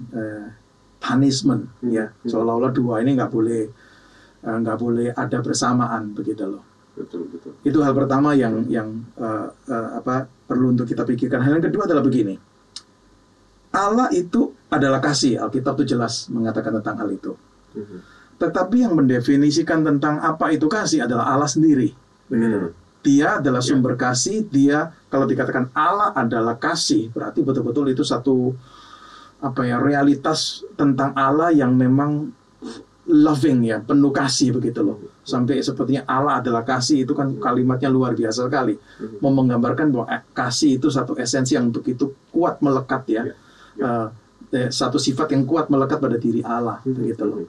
punishment, ya. Seolah-olah dua ini nggak boleh ada bersamaan, begitu loh. Betul. Itu hal pertama yang perlu untuk kita pikirkan. Hal yang kedua adalah begini. Allah itu adalah kasih. Alkitab itu jelas mengatakan tentang hal itu. Tetapi yang mendefinisikan tentang apa itu kasih adalah Allah sendiri. Dia adalah sumber kasih. Dia, kalau dikatakan Allah adalah kasih, berarti betul-betul itu satu realitas tentang Allah yang memang loving, ya, penuh kasih, begitu loh. Sampai sepertinya Allah adalah kasih, itu kan kalimatnya luar biasa sekali. Mau menggambarkan bahwa kasih itu satu esensi yang begitu kuat melekat, ya. Satu sifat yang kuat melekat pada diri Allah, begitu loh.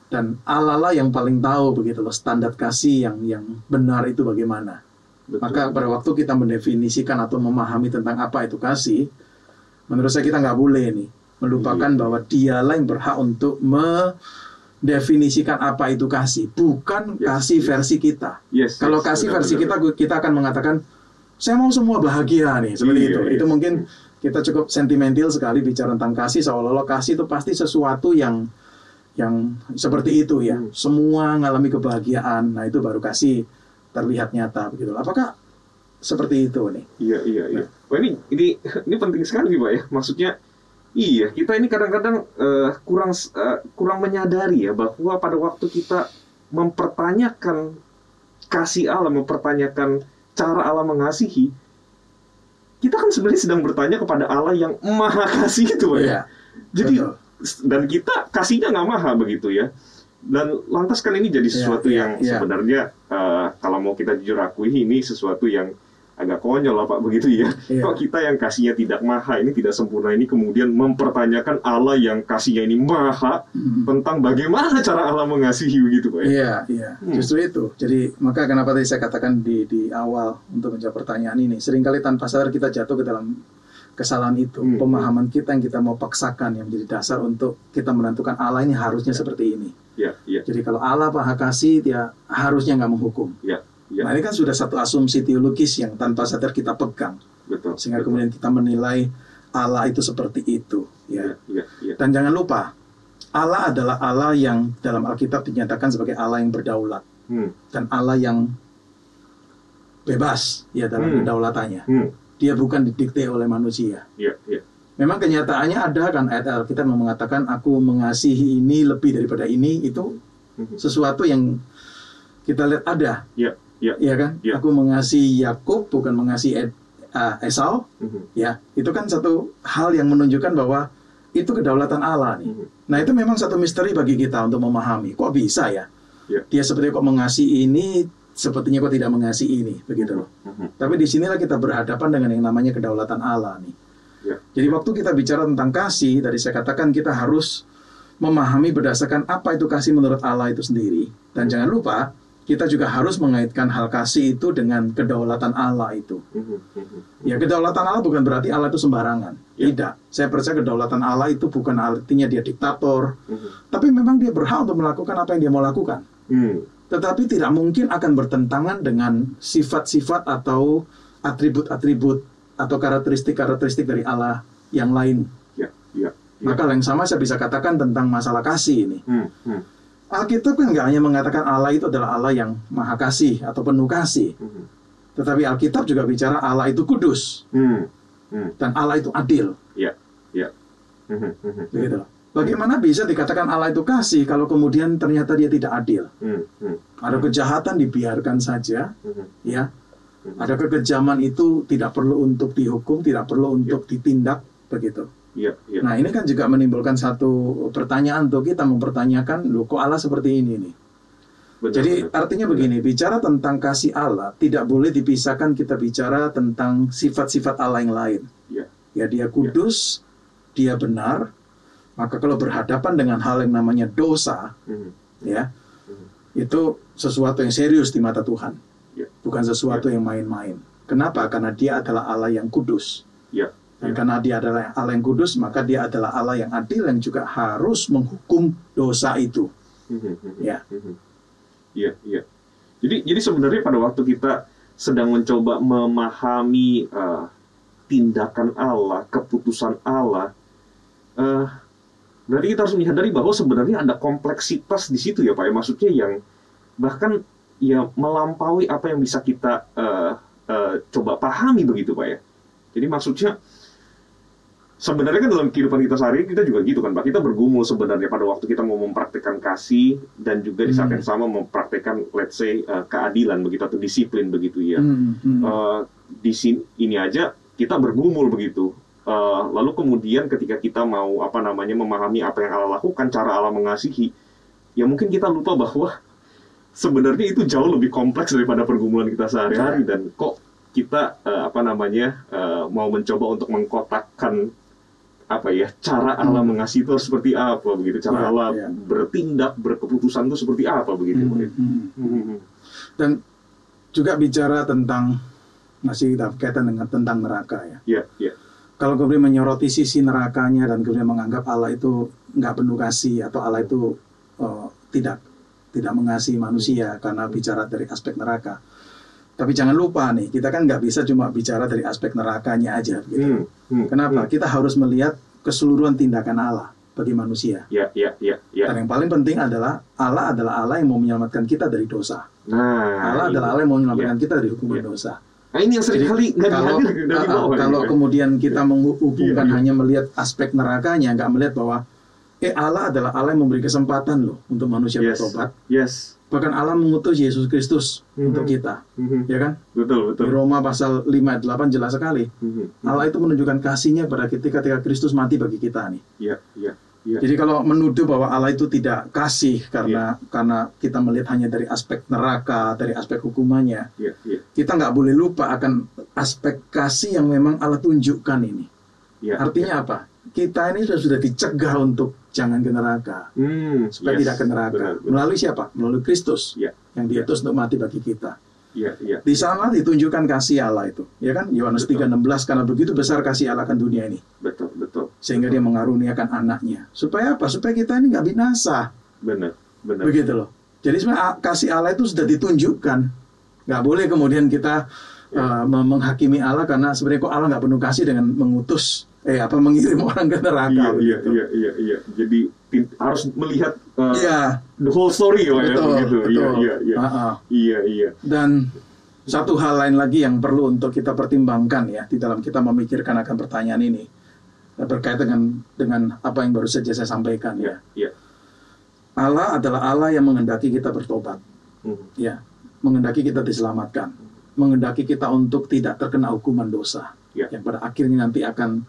Dan Allah lah yang paling tahu, begitu loh, standar kasih yang benar itu bagaimana. Maka pada waktu kita mendefinisikan atau memahami tentang apa itu kasih, menurut saya kita nggak boleh nih melupakan bahwa dialah yang berhak untuk definisikan apa itu kasih, bukan kasih versi kita. Kalau kasih versi kita akan mengatakan saya mau semua bahagia nih, seperti itu. Itu mungkin kita cukup sentimental sekali bicara tentang kasih, seolah-olah kasih itu pasti sesuatu yang seperti itu ya. Semua ngalami kebahagiaan. Nah, itu baru kasih terlihat nyata begitu. Apakah seperti itu nih? Iya. Wah, ini penting sekali Pak ya. Maksudnya iya, kita ini kadang-kadang kurang menyadari ya bahwa pada waktu kita mempertanyakan kasih Allah, mempertanyakan cara Allah mengasihi, kita kan sebenarnya sedang bertanya kepada Allah yang maha kasih itu Pak ya. Jadi betul. Dan kita kasihnya nggak maha begitu ya. Dan lantas kan ini jadi sesuatu yang sebenarnya kalau mau kita jujur akui ini sesuatu yang agak konyol lah Pak begitu ya. Kok kita yang kasihnya tidak maha, ini tidak sempurna, ini kemudian mempertanyakan Allah yang kasihnya ini maha tentang bagaimana cara Allah mengasihi begitu Pak ya. Iya. Justru itu. Jadi maka kenapa tadi saya katakan di awal untuk menjawab pertanyaan ini, seringkali tanpa sadar kita jatuh ke dalam kesalahan itu. Pemahaman kita yang kita mau paksakan yang menjadi dasar untuk kita menentukan Allah ini harusnya seperti ini. Jadi kalau Allah maha kasih, dia harusnya nggak menghukum. Nah, ini kan sudah satu asumsi teologis yang tanpa sadar kita pegang. Sehingga kemudian kita menilai Allah itu seperti itu. Dan jangan lupa, Allah adalah Allah yang dalam Alkitab dinyatakan sebagai Allah yang berdaulat. Dan Allah yang bebas ya dalam kedaulatannya. Dia bukan didikte oleh manusia. Memang kenyataannya ada kan ayat Alkitab yang mengatakan aku mengasihi ini lebih daripada ini, itu sesuatu yang kita lihat ada. Iya kan? Aku mengasihi Yakub bukan mengasihi Esau. Ya, itu kan satu hal yang menunjukkan bahwa itu kedaulatan Allah nih. Nah, itu memang satu misteri bagi kita untuk memahami. Kok bisa ya? Dia seperti kok mengasihi ini, sepertinya kok tidak mengasihi ini, begitu loh. Tapi di sinilah kita berhadapan dengan yang namanya kedaulatan Allah nih. Jadi waktu kita bicara tentang kasih, tadi saya katakan kita harus memahami berdasarkan apa itu kasih menurut Allah itu sendiri. Dan jangan lupa, kita juga harus mengaitkan hal kasih itu dengan kedaulatan Allah itu. Ya, kedaulatan Allah bukan berarti Allah itu sembarangan. Tidak. Saya percaya kedaulatan Allah itu bukan artinya dia diktator. Tapi memang dia berhak untuk melakukan apa yang dia mau lakukan. Tetapi tidak mungkin akan bertentangan dengan sifat-sifat atau atribut-atribut atau karakteristik-karakteristik dari Allah yang lain. Maka yang sama saya bisa katakan tentang masalah kasih ini. Alkitab kan nggak hanya mengatakan Allah itu adalah Allah yang maha kasih atau penuh kasih, tetapi Alkitab juga bicara Allah itu kudus dan Allah itu adil. Begitu. Bagaimana bisa dikatakan Allah itu kasih kalau kemudian ternyata dia tidak adil? Ada kejahatan dibiarkan saja, ya. Ada kekejaman itu tidak perlu untuk dihukum, tidak perlu untuk ditindak, begitu. Nah, ini kan juga menimbulkan satu pertanyaan untuk kita mempertanyakan, loh kok Allah seperti ini nih? Jadi artinya begini, bicara tentang kasih Allah tidak boleh dipisahkan kita bicara tentang sifat-sifat Allah yang lain. Ya, dia kudus, dia benar. Maka kalau berhadapan dengan hal yang namanya dosa, ya, itu sesuatu yang serius di mata Tuhan, bukan sesuatu yang main-main. Kenapa? Karena dia adalah Allah yang kudus. Dan karena dia adalah Allah yang kudus, maka dia adalah Allah yang adil yang juga harus menghukum dosa itu. Jadi sebenarnya pada waktu kita sedang mencoba memahami tindakan Allah, keputusan Allah, berarti kita harus menyadari bahwa sebenarnya ada kompleksitas di situ ya Pak. Maksudnya yang bahkan ya melampaui apa yang bisa kita coba pahami begitu Pak ya. Jadi maksudnya sebenarnya kan dalam kehidupan kita sehari kita juga gitu kan Pak. Kita bergumul sebenarnya pada waktu kita mau mempraktikkan kasih dan juga di saat yang sama mempraktikkan let's say keadilan begitu atau disiplin begitu ya. Di sini ini aja kita bergumul begitu. Lalu kemudian ketika kita mau memahami apa yang Allah lakukan, cara Allah mengasihi, ya mungkin kita lupa bahwa sebenarnya itu jauh lebih kompleks daripada pergumulan kita sehari-hari. Dan kok kita mau mencoba untuk mengkotakkan cara Allah mengasihi itu seperti apa begitu, cara Allah bertindak, berkeputusan itu seperti apa begitu. Dan juga bicara tentang masih kita kaitan dengan tentang neraka ya. Kalau kemudian menyoroti sisi nerakanya dan kemudian menganggap Allah itu nggak penuh kasih atau Allah itu tidak mengasihi manusia karena bicara dari aspek neraka. Tapi jangan lupa nih, kita kan nggak bisa cuma bicara dari aspek nerakanya aja. Gitu. Kenapa? Kita harus melihat keseluruhan tindakan Allah bagi manusia. Dan yang paling penting adalah Allah yang mau menyelamatkan kita dari dosa. Allah adalah Allah yang mau menyelamatkan kita dari hukuman dosa. Nah ini yang sering kali kalau kemudian kita menghubungkan hanya melihat aspek nerakanya, nggak melihat bahwa Allah adalah Allah yang memberi kesempatan loh untuk manusia bertobat. Bahkan Allah mengutus Yesus Kristus untuk kita, ya kan? Betul. Di Roma pasal 5 ayat 8 jelas sekali. Allah itu menunjukkan kasih-Nya pada kita ketika Kristus mati bagi kita nih. Jadi kalau menuduh bahwa Allah itu tidak kasih karena kita melihat hanya dari aspek neraka, dari aspek hukumannya, kita nggak boleh lupa akan aspek kasih yang memang Allah tunjukkan ini. Artinya apa? Kita ini sudah dicegah untuk jangan ke neraka, supaya tidak ke neraka. Benar. Melalui siapa? Melalui Kristus yang diutus untuk mati bagi kita. Di sana ditunjukkan kasih Allah itu, ya kan? Yohanes 3:16, karena begitu besar kasih Allah akan dunia ini. Betul. Sehingga dia mengaruniakan anaknya. Supaya apa? Supaya kita ini nggak binasa. Benar. Begitu loh. Jadi sebenarnya kasih Allah itu sudah ditunjukkan. Nggak boleh kemudian kita menghakimi Allah karena sebenarnya kok Allah nggak penuh kasih dengan mengirim orang ke neraka. Iya. Jadi harus melihat the whole story betul. Iya. Dan satu hal lain lagi yang perlu untuk kita pertimbangkan ya di dalam kita memikirkan akan pertanyaan ini berkait dengan apa yang baru saja saya sampaikan ya. Allah adalah Allah yang menghendaki kita bertobat. Menghendaki kita diselamatkan, menghendaki kita untuk tidak terkena hukuman dosa yang pada akhirnya nanti akan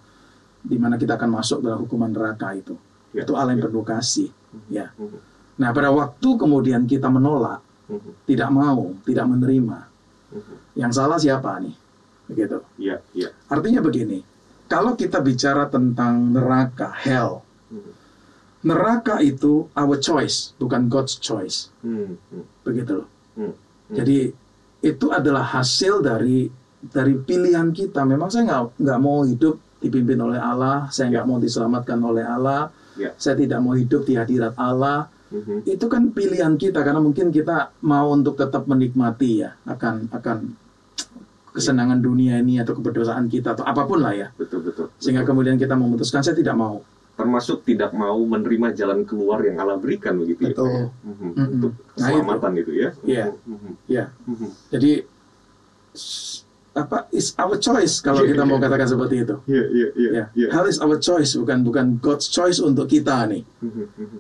di mana kita akan masuk dalam hukuman neraka itu. Itu Allah yang penuh kasih. Nah, pada waktu kemudian kita menolak, tidak mau, tidak menerima, yang salah siapa nih? Begitu. Artinya begini, kalau kita bicara tentang neraka, hell, neraka itu our choice, bukan God's choice. Begitu loh. Jadi itu adalah hasil dari pilihan kita. Memang saya nggak mau hidup dipimpin oleh Allah, saya nggak mau diselamatkan oleh Allah, saya tidak mau hidup di hadirat Allah. Itu kan pilihan kita karena mungkin kita mau untuk tetap menikmati ya akan kesenangan dunia ini atau keberdosaan kita atau apapun lah ya. Betul. Sehingga kemudian kita memutuskan saya tidak mau. Termasuk tidak mau menerima jalan keluar yang Allah berikan begitu. Betul. Untuk keselamatan itu ya. Jadi is our choice kalau kita mau katakan seperti itu. Hell is our choice, bukan God's choice untuk kita nih.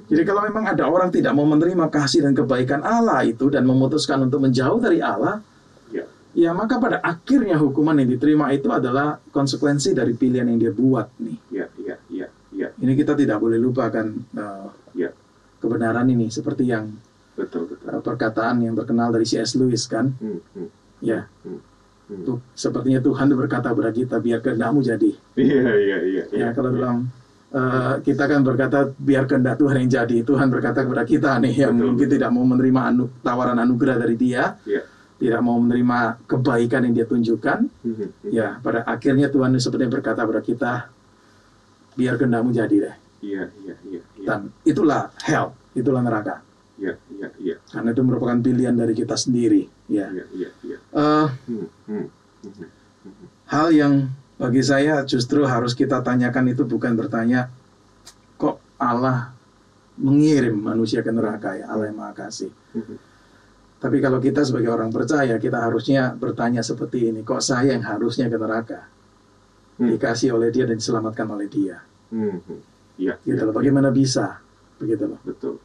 Jadi kalau memang ada orang tidak mau menerima kasih dan kebaikan Allah itu dan memutuskan untuk menjauh dari Allah, ya maka pada akhirnya hukuman yang diterima itu adalah konsekuensi dari pilihan yang dia buat nih. Ini kita tidak boleh lupakan kebenaran ini seperti yang perkataan yang terkenal dari C.S. Lewis kan. Sepertinya Tuhan berkata kepada kita, biar kehendak-Mu jadi. Ya, kalau dalam kita kan berkata biar kehendak Tuhan yang jadi. Tuhan berkata kepada kita nih yang mungkin tidak mau menerima tawaran anugerah dari Dia, tidak mau menerima kebaikan yang Dia tunjukkan. Ya, pada akhirnya Tuhan sepertinya berkata kepada kita, biar kehendak-Mu jadi deh. Dan itulah hell, itulah neraka. Karena itu merupakan pilihan dari kita sendiri. Hal yang bagi saya justru harus kita tanyakan itu bukan bertanya kok Allah mengirim manusia ke neraka ya, Allah yang Maha Kasih. Tapi kalau kita sebagai orang percaya, kita harusnya bertanya seperti ini, kok saya yang harusnya ke neraka? Dikasih oleh Dia dan diselamatkan oleh Dia. Gitu loh, bagaimana bisa? Begitu loh. Betul.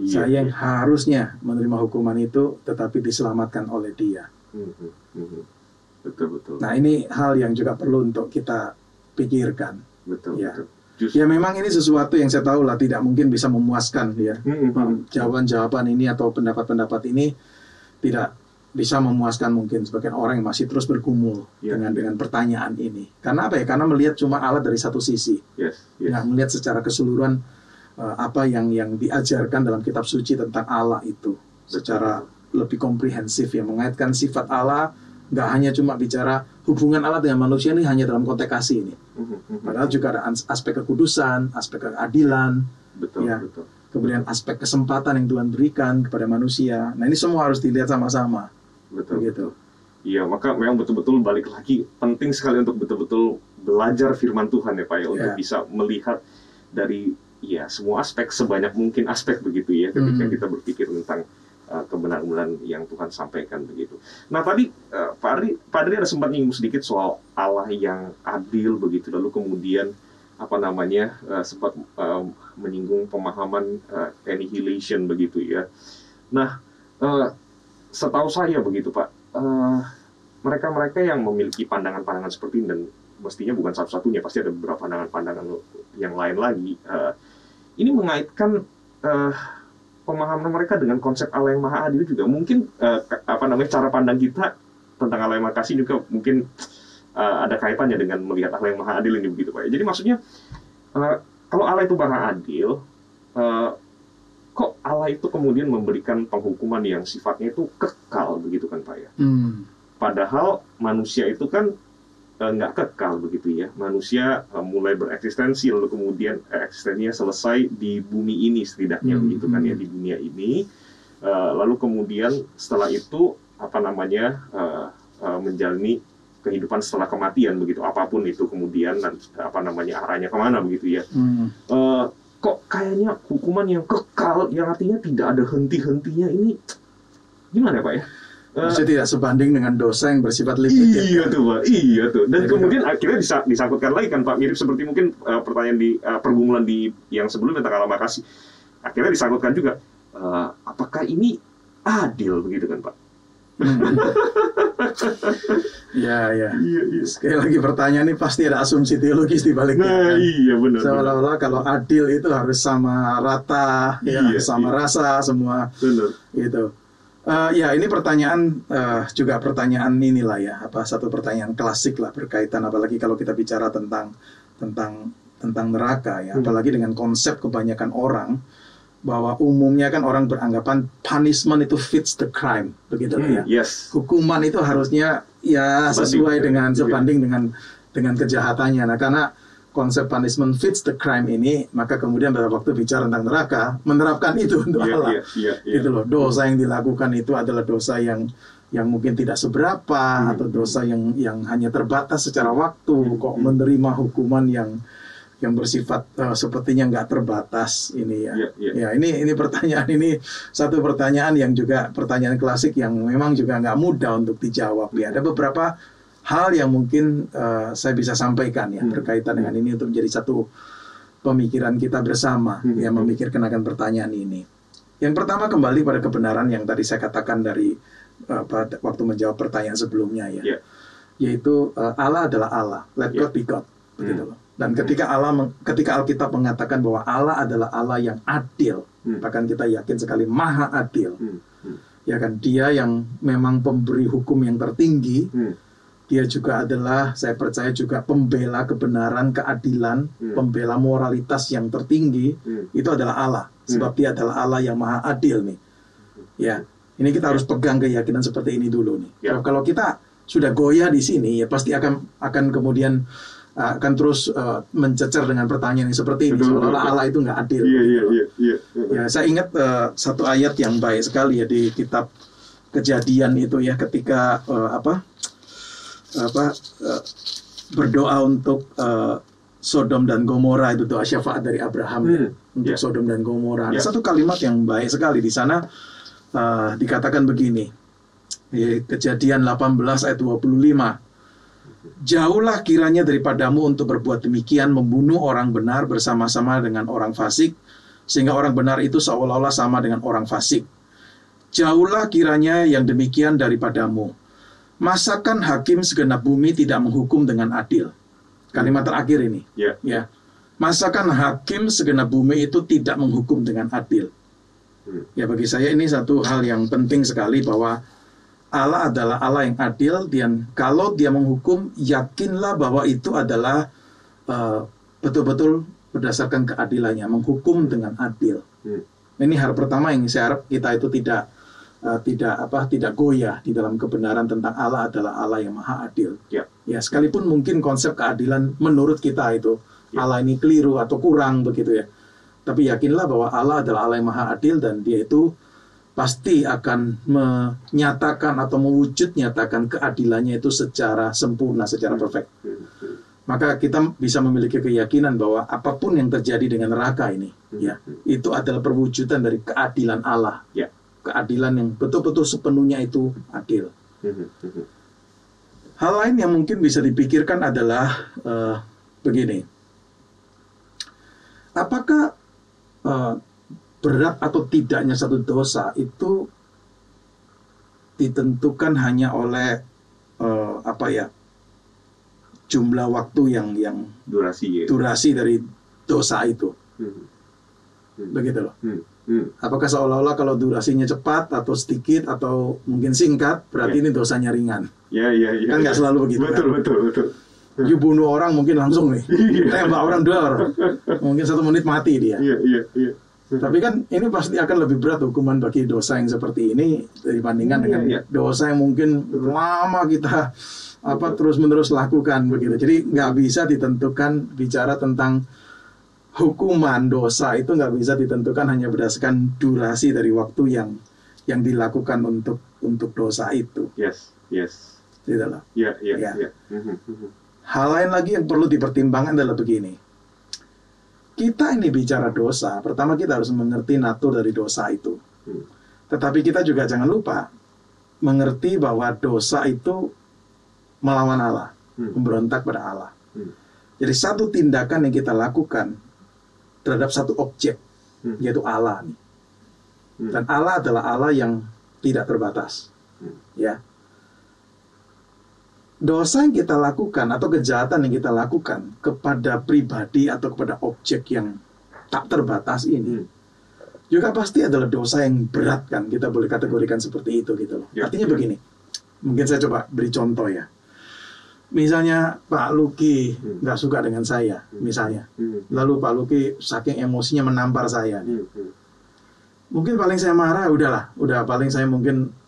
Saya yang harusnya menerima hukuman itu, tetapi diselamatkan oleh Dia. Betul. Nah, ini hal yang juga perlu untuk kita pikirkan. Betul. Ya memang ini sesuatu yang saya tahu lah tidak mungkin bisa memuaskan ya. Jawaban-jawaban ini atau pendapat-pendapat ini tidak bisa memuaskan mungkin sebagian orang yang masih terus bergumul dengan pertanyaan ini. Karena apa ya? Karena melihat cuma Allah dari satu sisi. Nggak melihat secara keseluruhan apa yang diajarkan dalam kitab suci tentang Allah itu secara lebih komprehensif ya, mengaitkan sifat Allah, nggak hanya cuma bicara hubungan Allah dengan manusia ini hanya dalam konteks kasih ini. Padahal juga ada aspek kekudusan, aspek keadilan, betul. kemudian aspek kesempatan yang Tuhan berikan kepada manusia. Nah, ini semua harus dilihat sama-sama. Betul. Begitu. Iya, maka memang betul-betul balik lagi penting sekali untuk betul-betul belajar firman Tuhan ya Pak ya, untuk bisa melihat dari semua aspek, sebanyak mungkin aspek begitu ya, ketika kita berpikir tentang kebenaran yang Tuhan sampaikan begitu. Nah tadi Pak Adri ada sempat nyinggung sedikit soal Allah yang adil begitu, lalu kemudian sempat menyinggung pemahaman annihilation begitu ya. Nah setahu saya begitu Pak, mereka-mereka yang memiliki pandangan-pandangan seperti ini, dan mestinya bukan satu-satunya, pasti ada beberapa pandangan-pandangan yang lain lagi. Ini mengaitkan pemahaman mereka dengan konsep Allah yang Maha Adil juga. Mungkin cara pandang kita tentang Allah yang Maha Kasih juga mungkin ada kaitannya dengan melihat Allah yang Maha Adil ini begitu Pak. Jadi maksudnya kalau Allah itu Maha Adil, kok Allah itu kemudian memberikan penghukuman yang sifatnya itu kekal begitu kan Pak ya? Padahal manusia itu kan nggak kekal begitu ya. Manusia mulai bereksistensi, lalu kemudian eksistensinya selesai di bumi ini setidaknya begitu kan ya, di dunia ini. Lalu kemudian setelah itu menjalani kehidupan setelah kematian begitu, apapun itu kemudian arahnya kemana begitu ya. Kok kayaknya hukuman yang kekal, yang artinya tidak ada henti-hentinya, ini gimana Pak ya? Maksudnya tidak sebanding dengan dosa yang bersifat limited. Iya tuh Pak, iya tuh. Dan kemudian akhirnya disangkutkan lagi kan Pak, mirip seperti mungkin pertanyaan di pergumulan di yang sebelumnya tentang Allah Maha Kasih. Akhirnya disangkutkan juga, apakah ini adil begitu kan Pak? Ya. Sekali lagi pertanyaan ini pasti ada asumsi teologis di baliknya. Nah, iya benar. Seolah-olah kalau adil itu harus sama rata, sama rasa semua. Benar. Gitu. Ini pertanyaan juga pertanyaan inilah ya, satu pertanyaan klasik lah berkaitan, apalagi kalau kita bicara tentang neraka ya, apalagi dengan konsep kebanyakan orang bahwa umumnya kan orang beranggapan punishment itu fits the crime, begitu ya. Yes. Hukuman itu harusnya sesuai dengan sebanding dengan kejahatannya. Nah, karena konsep punishment fits the crime ini, maka kemudian pada waktu bicara tentang neraka menerapkan itu untuk Allah. Gitu loh. Dosa yang dilakukan itu adalah dosa yang mungkin tidak seberapa, atau dosa yang hanya terbatas secara waktu, kok menerima hukuman yang bersifat sepertinya nggak terbatas ini ya. Ya, ini pertanyaan ini satu pertanyaan yang juga pertanyaan klasik yang memang juga nggak mudah untuk dijawab ya. Ada beberapa hal yang mungkin saya bisa sampaikan ya berkaitan dengan ini untuk menjadi satu pemikiran kita bersama yang memikirkan akan pertanyaan ini. Yang pertama kembali pada kebenaran yang tadi saya katakan dari waktu menjawab pertanyaan sebelumnya ya. Yaitu Allah adalah Allah, let God be God, begitu loh. Dan ketika Alkitab mengatakan bahwa Allah adalah Allah yang adil, bahkan kita yakin sekali Maha Adil, ya kan, Dia yang memang pemberi hukum yang tertinggi, Dia juga adalah, saya percaya juga pembela kebenaran, keadilan, pembela moralitas yang tertinggi, itu adalah Allah, sebab Dia adalah Allah yang Maha Adil nih. Ya, ini kita harus pegang keyakinan seperti ini dulu nih. Kalau kita sudah goyah di sini, ya pasti akan kemudian akan terus mencecer dengan pertanyaan yang seperti ini, seolah-olah Allah itu nggak adil. Ya, saya ingat satu ayat yang baik sekali ya di kitab Kejadian itu ya, ketika berdoa untuk Sodom dan Gomora, itu doa syafaat dari Abraham ya, untuk Sodom dan Gomora. Ada satu kalimat yang baik sekali di sana, dikatakan begini, di Kejadian 18 ayat 25. Jauhlah kiranya daripadamu untuk berbuat demikian, membunuh orang benar bersama-sama dengan orang fasik, sehingga orang benar itu seolah-olah sama dengan orang fasik. Jauhlah kiranya yang demikian daripadamu. Masakan hakim segenap bumi tidak menghukum dengan adil? Kalimat terakhir ini. Ya. Masakan hakim segenap bumi itu tidak menghukum dengan adil? Ya, bagi saya ini satu hal yang penting sekali, bahwa Allah adalah Allah yang adil, dan kalau Dia menghukum, yakinlah bahwa itu adalah betul-betul berdasarkan keadilannya, menghukum dengan adil. Ini hal pertama yang saya harap kita itu tidak goyah di dalam kebenaran tentang Allah adalah Allah yang Maha Adil. Ya, sekalipun mungkin konsep keadilan menurut kita itu Allah ini keliru atau kurang begitu ya. Tapi yakinlah bahwa Allah adalah Allah yang maha adil dan dia itu pasti akan menyatakan atau mewujud nyatakan keadilannya itu secara sempurna, secara perfect. Maka kita bisa memiliki keyakinan bahwa apapun yang terjadi dengan neraka ini, ya, itu adalah perwujudan dari keadilan Allah. Keadilan yang betul-betul sepenuhnya itu adil. Hal lain yang mungkin bisa dipikirkan adalah begini. Apakah berat atau tidaknya satu dosa itu ditentukan hanya oleh jumlah waktu yang durasi dari dosa itu, begitu loh. Apakah seolah-olah kalau durasinya cepat atau sedikit atau mungkin singkat berarti ini dosanya ringan? Kan nggak selalu begitu. Betul. You bunuh orang mungkin langsung nih, tembak orang dor, mungkin 1 menit mati dia. Tapi kan ini pasti akan lebih berat hukuman bagi dosa yang seperti ini dibandingkan dengan dosa yang mungkin lama kita terus-menerus lakukan begitu. Jadi nggak bisa ditentukan, bicara tentang hukuman dosa itu nggak bisa ditentukan hanya berdasarkan durasi dari waktu yang dilakukan untuk dosa itu. Yes. Gitu loh. Ya. Hal lain lagi yang perlu dipertimbangkan adalah begini. Kita ini bicara dosa, pertama kita harus mengerti natur dari dosa itu. Tetapi kita juga jangan lupa mengerti bahwa dosa itu melawan Allah, memberontak pada Allah. Jadi satu tindakan yang kita lakukan terhadap satu objek, yaitu Allah nih. Dan Allah adalah Allah yang tidak terbatas. Ya. Dosa yang kita lakukan atau kejahatan yang kita lakukan kepada pribadi atau kepada objek yang tak terbatas ini juga pasti adalah dosa yang berat, kan, kita boleh kategorikan seperti itu gitu loh. Artinya begini, mungkin saya coba beri contoh ya. Misalnya Pak Luki nggak suka dengan saya, misalnya, lalu Pak Luki saking emosinya menampar saya. Mungkin paling saya marah, udah paling saya mungkin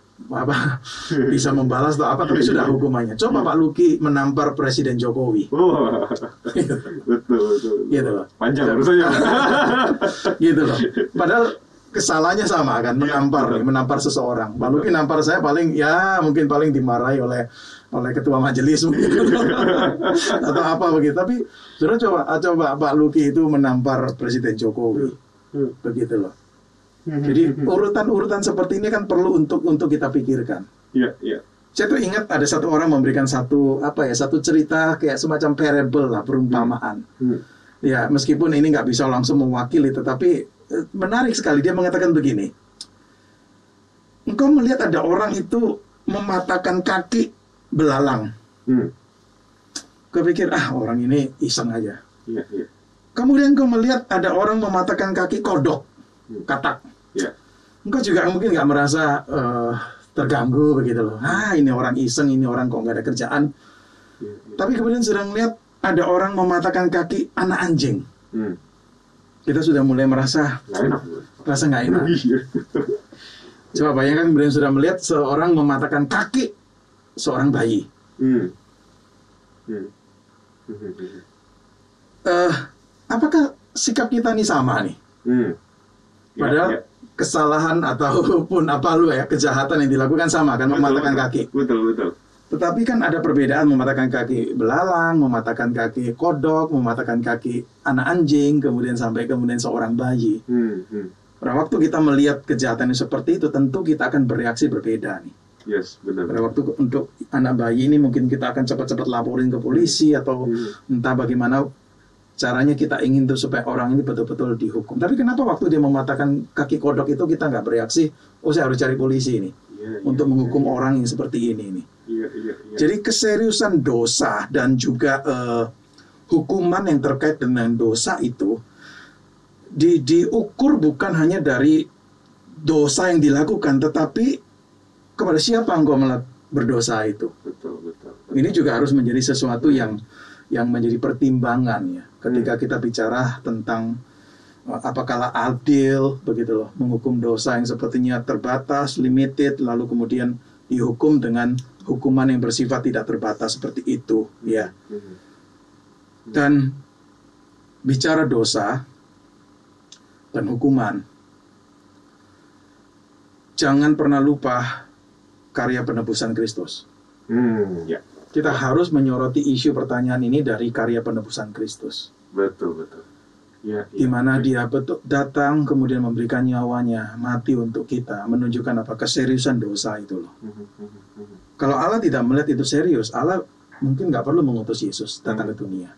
bisa membalas atau apa, tapi sudah hukumannya. Coba Pak Luki menampar Presiden Jokowi. Betul. Gitu loh. Panjang urusannya. Gitu loh. Padahal kesalahannya sama kan, menampar seseorang. Pak Luki nampar saya mungkin paling dimarahi oleh ketua majelis atau apa begitu. Tapi sudah coba Pak Luki itu menampar Presiden Jokowi. Begitu loh. Jadi urutan seperti ini kan perlu untuk kita pikirkan. Iya. Saya tuh ingat ada satu orang memberikan satu cerita kayak semacam parable lah, perumpamaan. Ya, meskipun ini nggak bisa langsung mewakili, tetapi menarik sekali. Dia mengatakan begini. Engkau melihat ada orang itu mematahkan kaki belalang. Kau pikir orang ini iseng aja. Kemudian engkau melihat ada orang mematahkan kaki kodok, katak. Engkau juga mungkin nggak merasa terganggu begitu loh. Ini orang iseng, ini orang kok nggak ada kerjaan. Tapi kemudian sedang lihat ada orang mematahkan kaki anak anjing. Kita sudah mulai merasa nggak enak. Coba bayangkan kemudian sudah melihat seorang mematahkan kaki seorang bayi. Apakah sikap kita ini sama nih? Padahal kesalahan ataupun kejahatan yang dilakukan sama kan, mematahkan kaki. Betul. Tetapi kan ada perbedaan mematahkan kaki belalang, mematahkan kaki kodok, mematahkan kaki anak anjing, kemudian seorang bayi. Pada waktu kita melihat kejahatan yang seperti itu, tentu kita akan bereaksi berbeda nih. Yes, benar. Pada waktu untuk anak bayi ini mungkin kita akan cepat-cepat laporin ke polisi atau entah bagaimana caranya kita ingin tuh supaya orang ini betul-betul dihukum. Tapi kenapa waktu dia mematahkan kaki kodok itu kita nggak bereaksi? Saya harus cari polisi ini untuk menghukum orang yang seperti ini. Jadi keseriusan dosa dan juga hukuman yang terkait dengan dosa itu diukur bukan hanya dari dosa yang dilakukan, tetapi kepada siapa engkau berdosa itu. Betul. Ini juga harus menjadi sesuatu yang menjadi pertimbangan ya. Ketika kita bicara tentang apakah adil begitu loh, menghukum dosa yang sepertinya terbatas, limited, lalu kemudian dihukum dengan hukuman yang bersifat tidak terbatas seperti itu ya. Dan bicara dosa, dan hukuman, jangan pernah lupa karya penebusan Kristus. Ya. Kita harus menyoroti isu pertanyaan ini dari karya penebusan Kristus. Betul. Ya, di mana dia datang kemudian memberikan nyawanya, mati untuk kita, menunjukkan apa keseriusan dosa itu loh. Kalau Allah tidak melihat itu serius, Allah mungkin nggak perlu mengutus Yesus datang ke dunia.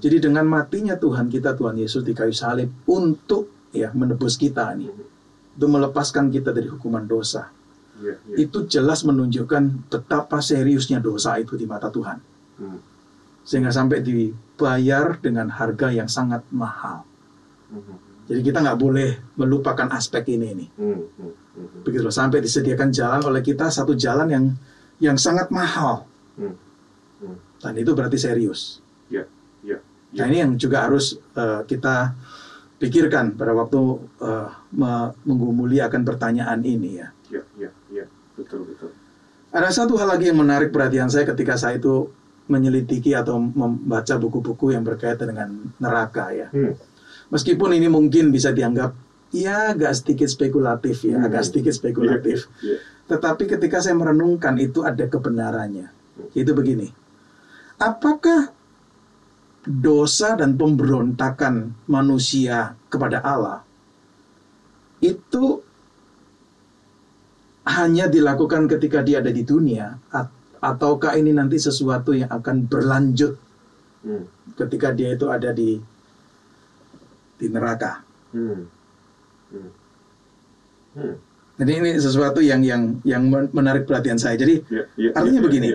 Jadi dengan matinya Tuhan Yesus di kayu salib untuk menebus kita nih, untuk melepaskan kita dari hukuman dosa. Itu jelas menunjukkan betapa seriusnya dosa itu di mata Tuhan. Sehingga sampai dibayar dengan harga yang sangat mahal. Jadi kita nggak boleh melupakan aspek ini nih. Begitu loh, sampai disediakan jalan oleh kita, satu jalan yang sangat mahal. Dan itu berarti serius. Nah ini yang juga harus kita pikirkan pada waktu menggumuli akan pertanyaan ini ya. Betul. Ada satu hal lagi yang menarik perhatian saya ketika saya itu menyelidiki atau membaca buku-buku yang berkaitan dengan neraka ya. Meskipun ini mungkin bisa dianggap agak sedikit spekulatif ya, Tetapi ketika saya merenungkan itu ada kebenarannya. Itu begini. Apakah dosa dan pemberontakan manusia kepada Allah itu hanya dilakukan ketika dia ada di dunia, ataukah ini nanti sesuatu yang akan berlanjut ketika dia itu ada di neraka? Jadi ini sesuatu yang menarik perhatian saya. Jadi artinya begini,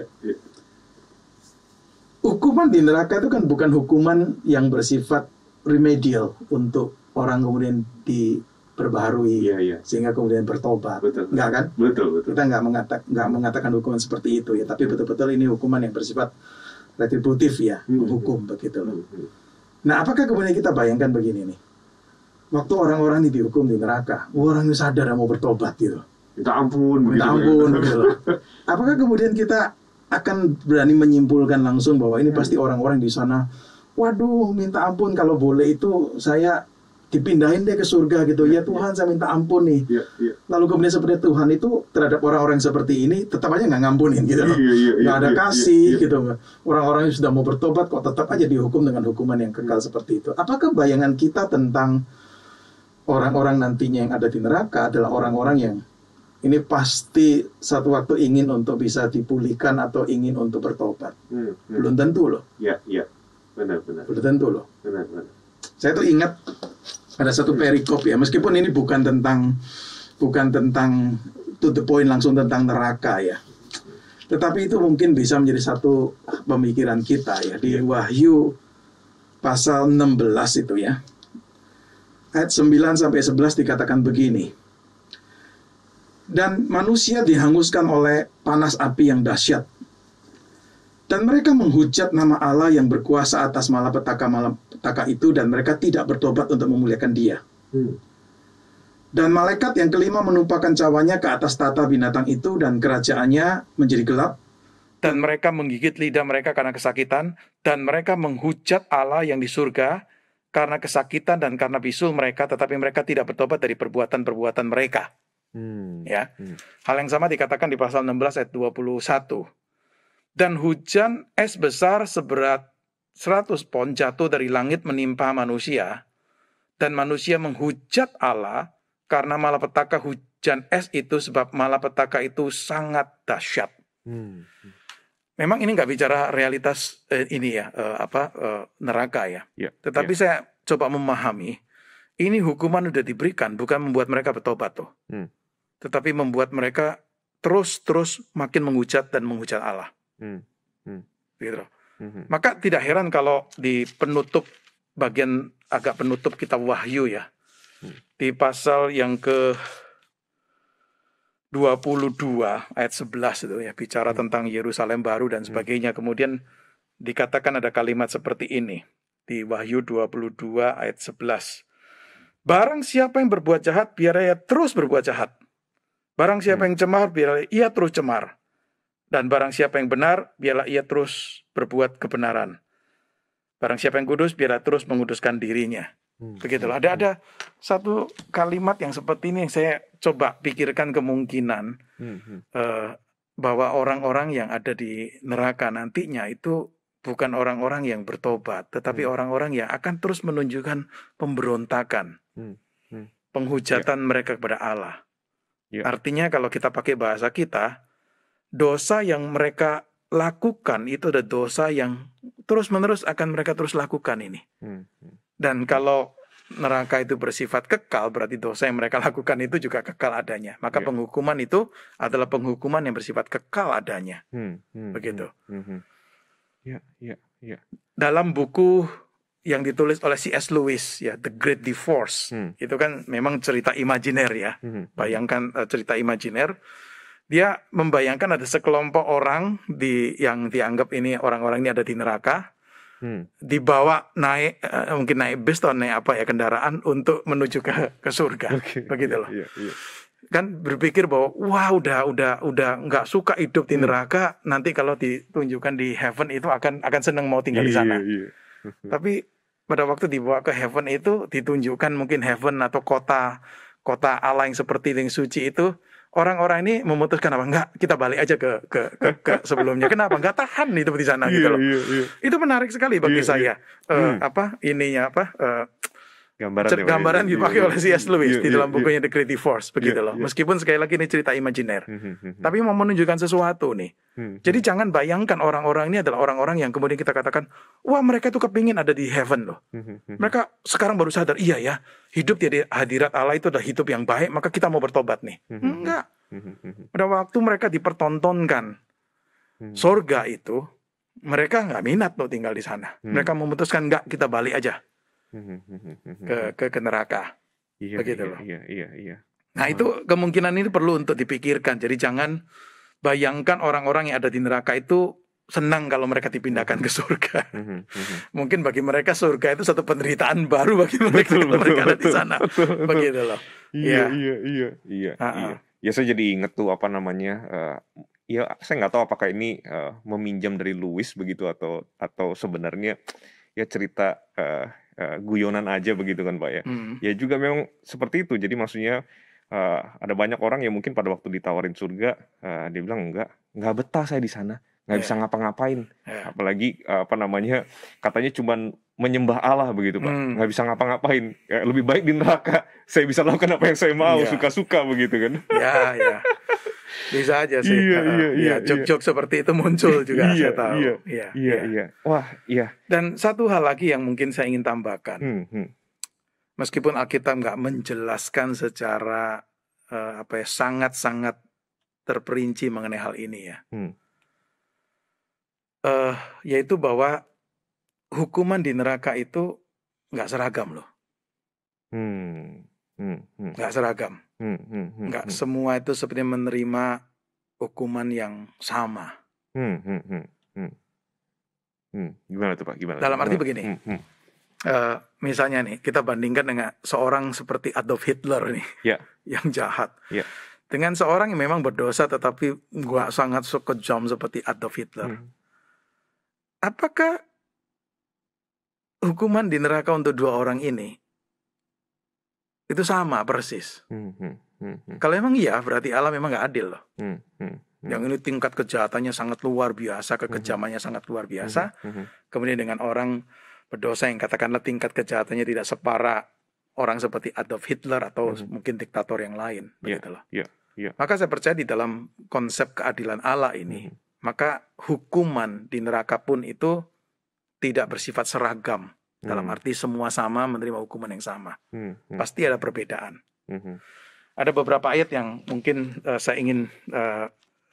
hukuman di neraka itu kan bukan hukuman yang bersifat remedial untuk orang kemudian diperbaharui sehingga kemudian bertobat. Enggak kan? Betul. Kita nggak mengatakan hukuman seperti itu ya, tapi betul-betul ini hukuman yang bersifat retributif ya, menghukum begitu loh. Nah, apakah kemudian kita bayangkan begini nih? Waktu orang-orang ini dihukum di neraka, orang itu sadar mau bertobat gitu. Minta ampun gitu loh. Apakah kemudian kita akan berani menyimpulkan langsung bahwa ini pasti orang-orang di sana, waduh minta ampun, kalau boleh itu saya dipindahin deh ke surga gitu. Ya Tuhan, saya minta ampun nih. Lalu kemudian seperti Tuhan itu terhadap orang-orang seperti ini tetap aja nggak ngampunin gitu loh. Nggak ada kasih gitu. Orang-orang yang sudah mau bertobat kok tetap aja dihukum dengan hukuman yang kekal seperti itu. Apakah bayangan kita tentang orang-orang nantinya yang ada di neraka adalah orang-orang yang ini pasti satu waktu ingin untuk bisa dipulihkan atau ingin untuk bertobat? Belum tentu loh. Benar. Belum tentu loh. Benar. Saya tuh ingat ada satu perikop ya, meskipun ini bukan tentang to the point langsung tentang neraka ya, tetapi itu mungkin bisa menjadi satu pemikiran kita ya. Di Wahyu pasal 16 itu ya, ayat 9 sampai 11 dikatakan begini. Dan manusia dihanguskan oleh panas api yang dahsyat, dan mereka menghujat nama Allah yang berkuasa atas malapetaka itu, dan mereka tidak bertobat untuk memuliakan Dia. Dan malaikat yang kelima menumpahkan cawanya ke atas tahta binatang itu, dan kerajaannya menjadi gelap. Dan mereka menggigit lidah mereka karena kesakitan, dan mereka menghujat Allah yang di surga karena kesakitan dan karena bisul mereka, tetapi mereka tidak bertobat dari perbuatan-perbuatan mereka. Ya, hal yang sama dikatakan di pasal 16 ayat 21. Dan hujan es besar seberat 100 pon jatuh dari langit menimpa manusia, dan manusia menghujat Allah karena malapetaka hujan es itu, sebab malapetaka itu sangat dahsyat. Memang ini nggak bicara realitas neraka ya. Tetapi saya coba memahami, ini hukuman udah diberikan bukan membuat mereka bertobat tuh, tetapi membuat mereka terus makin menghujat dan menghujat Allah. Gitu. Maka tidak heran kalau di penutup, bagian agak penutup kitab Wahyu ya, di pasal yang ke 22 ayat 11 itu ya, bicara tentang Yerusalem baru dan sebagainya. Kemudian dikatakan ada kalimat seperti ini di Wahyu 22 ayat 11. Barang siapa yang berbuat jahat, biar ia terus berbuat jahat. Barang siapa yang cemar, biar ia terus cemar. Dan barang siapa yang benar, biarlah ia terus berbuat kebenaran. Barang siapa yang kudus, biarlah terus menguduskan dirinya. Begitu loh. Ada satu kalimat yang seperti ini yang saya coba pikirkan kemungkinan bahwa orang-orang yang ada di neraka nantinya itu bukan orang-orang yang bertobat, tetapi orang-orang yang akan terus menunjukkan pemberontakan, penghujatan mereka kepada Allah. Artinya kalau kita pakai bahasa kita, dosa yang mereka lakukan itu ada dosa yang terus-menerus akan mereka terus lakukan ini. Dan kalau neraka itu bersifat kekal, berarti dosa yang mereka lakukan itu juga kekal adanya. Maka penghukuman itu adalah penghukuman yang bersifat kekal adanya. Begitu. Dalam buku yang ditulis oleh C.S. Lewis, ya, The Great Divorce, itu kan memang cerita imajiner ya. Bayangkan cerita imajiner. Dia membayangkan ada sekelompok orang yang dianggap ini orang-orang ini ada di neraka. Dibawa mungkin naik bus atau naik kendaraan untuk menuju ke surga, begitu loh. Kan berpikir bahwa wah udah nggak suka hidup di neraka, nanti kalau ditunjukkan di heaven itu akan senang mau tinggal di sana. Tapi pada waktu dibawa ke heaven itu ditunjukkan mungkin heaven atau kota Allah yang seperti yang suci itu. Orang-orang ini memutuskan apa? Enggak, kita balik aja ke sebelumnya. Kenapa? Enggak tahan hidup di sana gitu loh. Itu menarik sekali bagi saya. Gambaran dipakai oleh C.S. Lewis di dalam bukunya The Great Divorce, begitu loh. Meskipun sekali lagi ini cerita imajiner, tapi mau menunjukkan sesuatu nih. Jadi jangan bayangkan orang-orang ini adalah orang-orang yang kemudian kita katakan, wah mereka itu kepingin ada di heaven loh. Mereka sekarang baru sadar, iya ya, hidup di hadirat Allah itu adalah hidup yang baik, maka kita mau bertobat nih. Enggak. Pada waktu mereka dipertontonkan surga itu, mereka nggak minat loh tinggal di sana. Mereka memutuskan enggak, kita balik aja ke neraka. Begitu loh. Nah itu kemungkinan ini perlu untuk dipikirkan. Jadi jangan bayangkan orang-orang yang ada di neraka itu senang kalau mereka dipindahkan ke surga. Mungkin bagi mereka surga itu satu penderitaan baru bagi mereka. Mereka ada di sana. Begitu loh. Iya. Ya saya jadi inget tuh ya saya nggak tahu apakah ini meminjam dari Lewis begitu atau sebenarnya ya cerita guyonan aja begitu kan Pak ya. Ya juga memang seperti itu. Jadi maksudnya ada banyak orang yang mungkin pada waktu ditawarin surga dia bilang nggak betah saya di sana, nggak bisa ngapa-ngapain. Apalagi katanya cuman menyembah Allah begitu Pak, nggak bisa ngapa-ngapain. Lebih baik di neraka saya bisa lakukan apa yang saya mau, suka-suka begitu kan. Ya. Bisa aja sih. Jok-jok seperti itu muncul juga, saya tahu. Iya. Wah, iya. Dan satu hal lagi yang mungkin saya ingin tambahkan. Meskipun Alkitab nggak menjelaskan secara sangat-sangat terperinci mengenai hal ini ya. Yaitu bahwa hukuman di neraka itu nggak seragam loh. Nggak seragam. Nggak semua itu seperti menerima hukuman yang sama. Gimana tuh Pak? Gimana? Dalam arti begini. Misalnya nih, kita bandingkan dengan seorang seperti Adolf Hitler nih, yang jahat. Dengan seorang yang memang berdosa tetapi nggak sangat kejam seperti Adolf Hitler. Apakah hukuman di neraka untuk dua orang ini itu sama persis? Kalau memang iya, berarti Allah memang nggak adil loh. Yang ini tingkat kejahatannya sangat luar biasa, kekejamannya sangat luar biasa. Kemudian dengan orang berdosa yang katakanlah tingkat kejahatannya tidak separah orang seperti Adolf Hitler atau mungkin diktator yang lain, begitu loh. Maka saya percaya di dalam konsep keadilan Allah ini, maka hukuman di neraka pun itu tidak bersifat seragam. Dalam arti semua sama menerima hukuman yang sama. Pasti ada perbedaan. Ada beberapa ayat yang mungkin saya ingin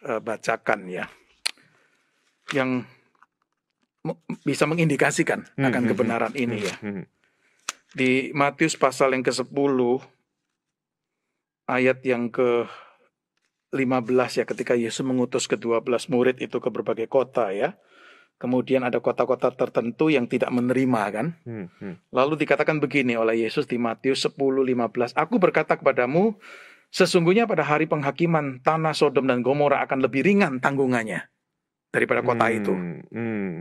bacakan ya, yang bisa mengindikasikan akan kebenaran ini ya. Di Matius pasal yang ke-10 ayat yang ke-15 ya, ketika Yesus mengutus ke-12 murid itu ke berbagai kota ya. Kemudian ada kota-kota tertentu yang tidak menerima kan. Lalu dikatakan begini oleh Yesus di Matius 10:15. Aku berkata kepadamu, sesungguhnya pada hari penghakiman tanah Sodom dan Gomora akan lebih ringan tanggungannya daripada kota itu.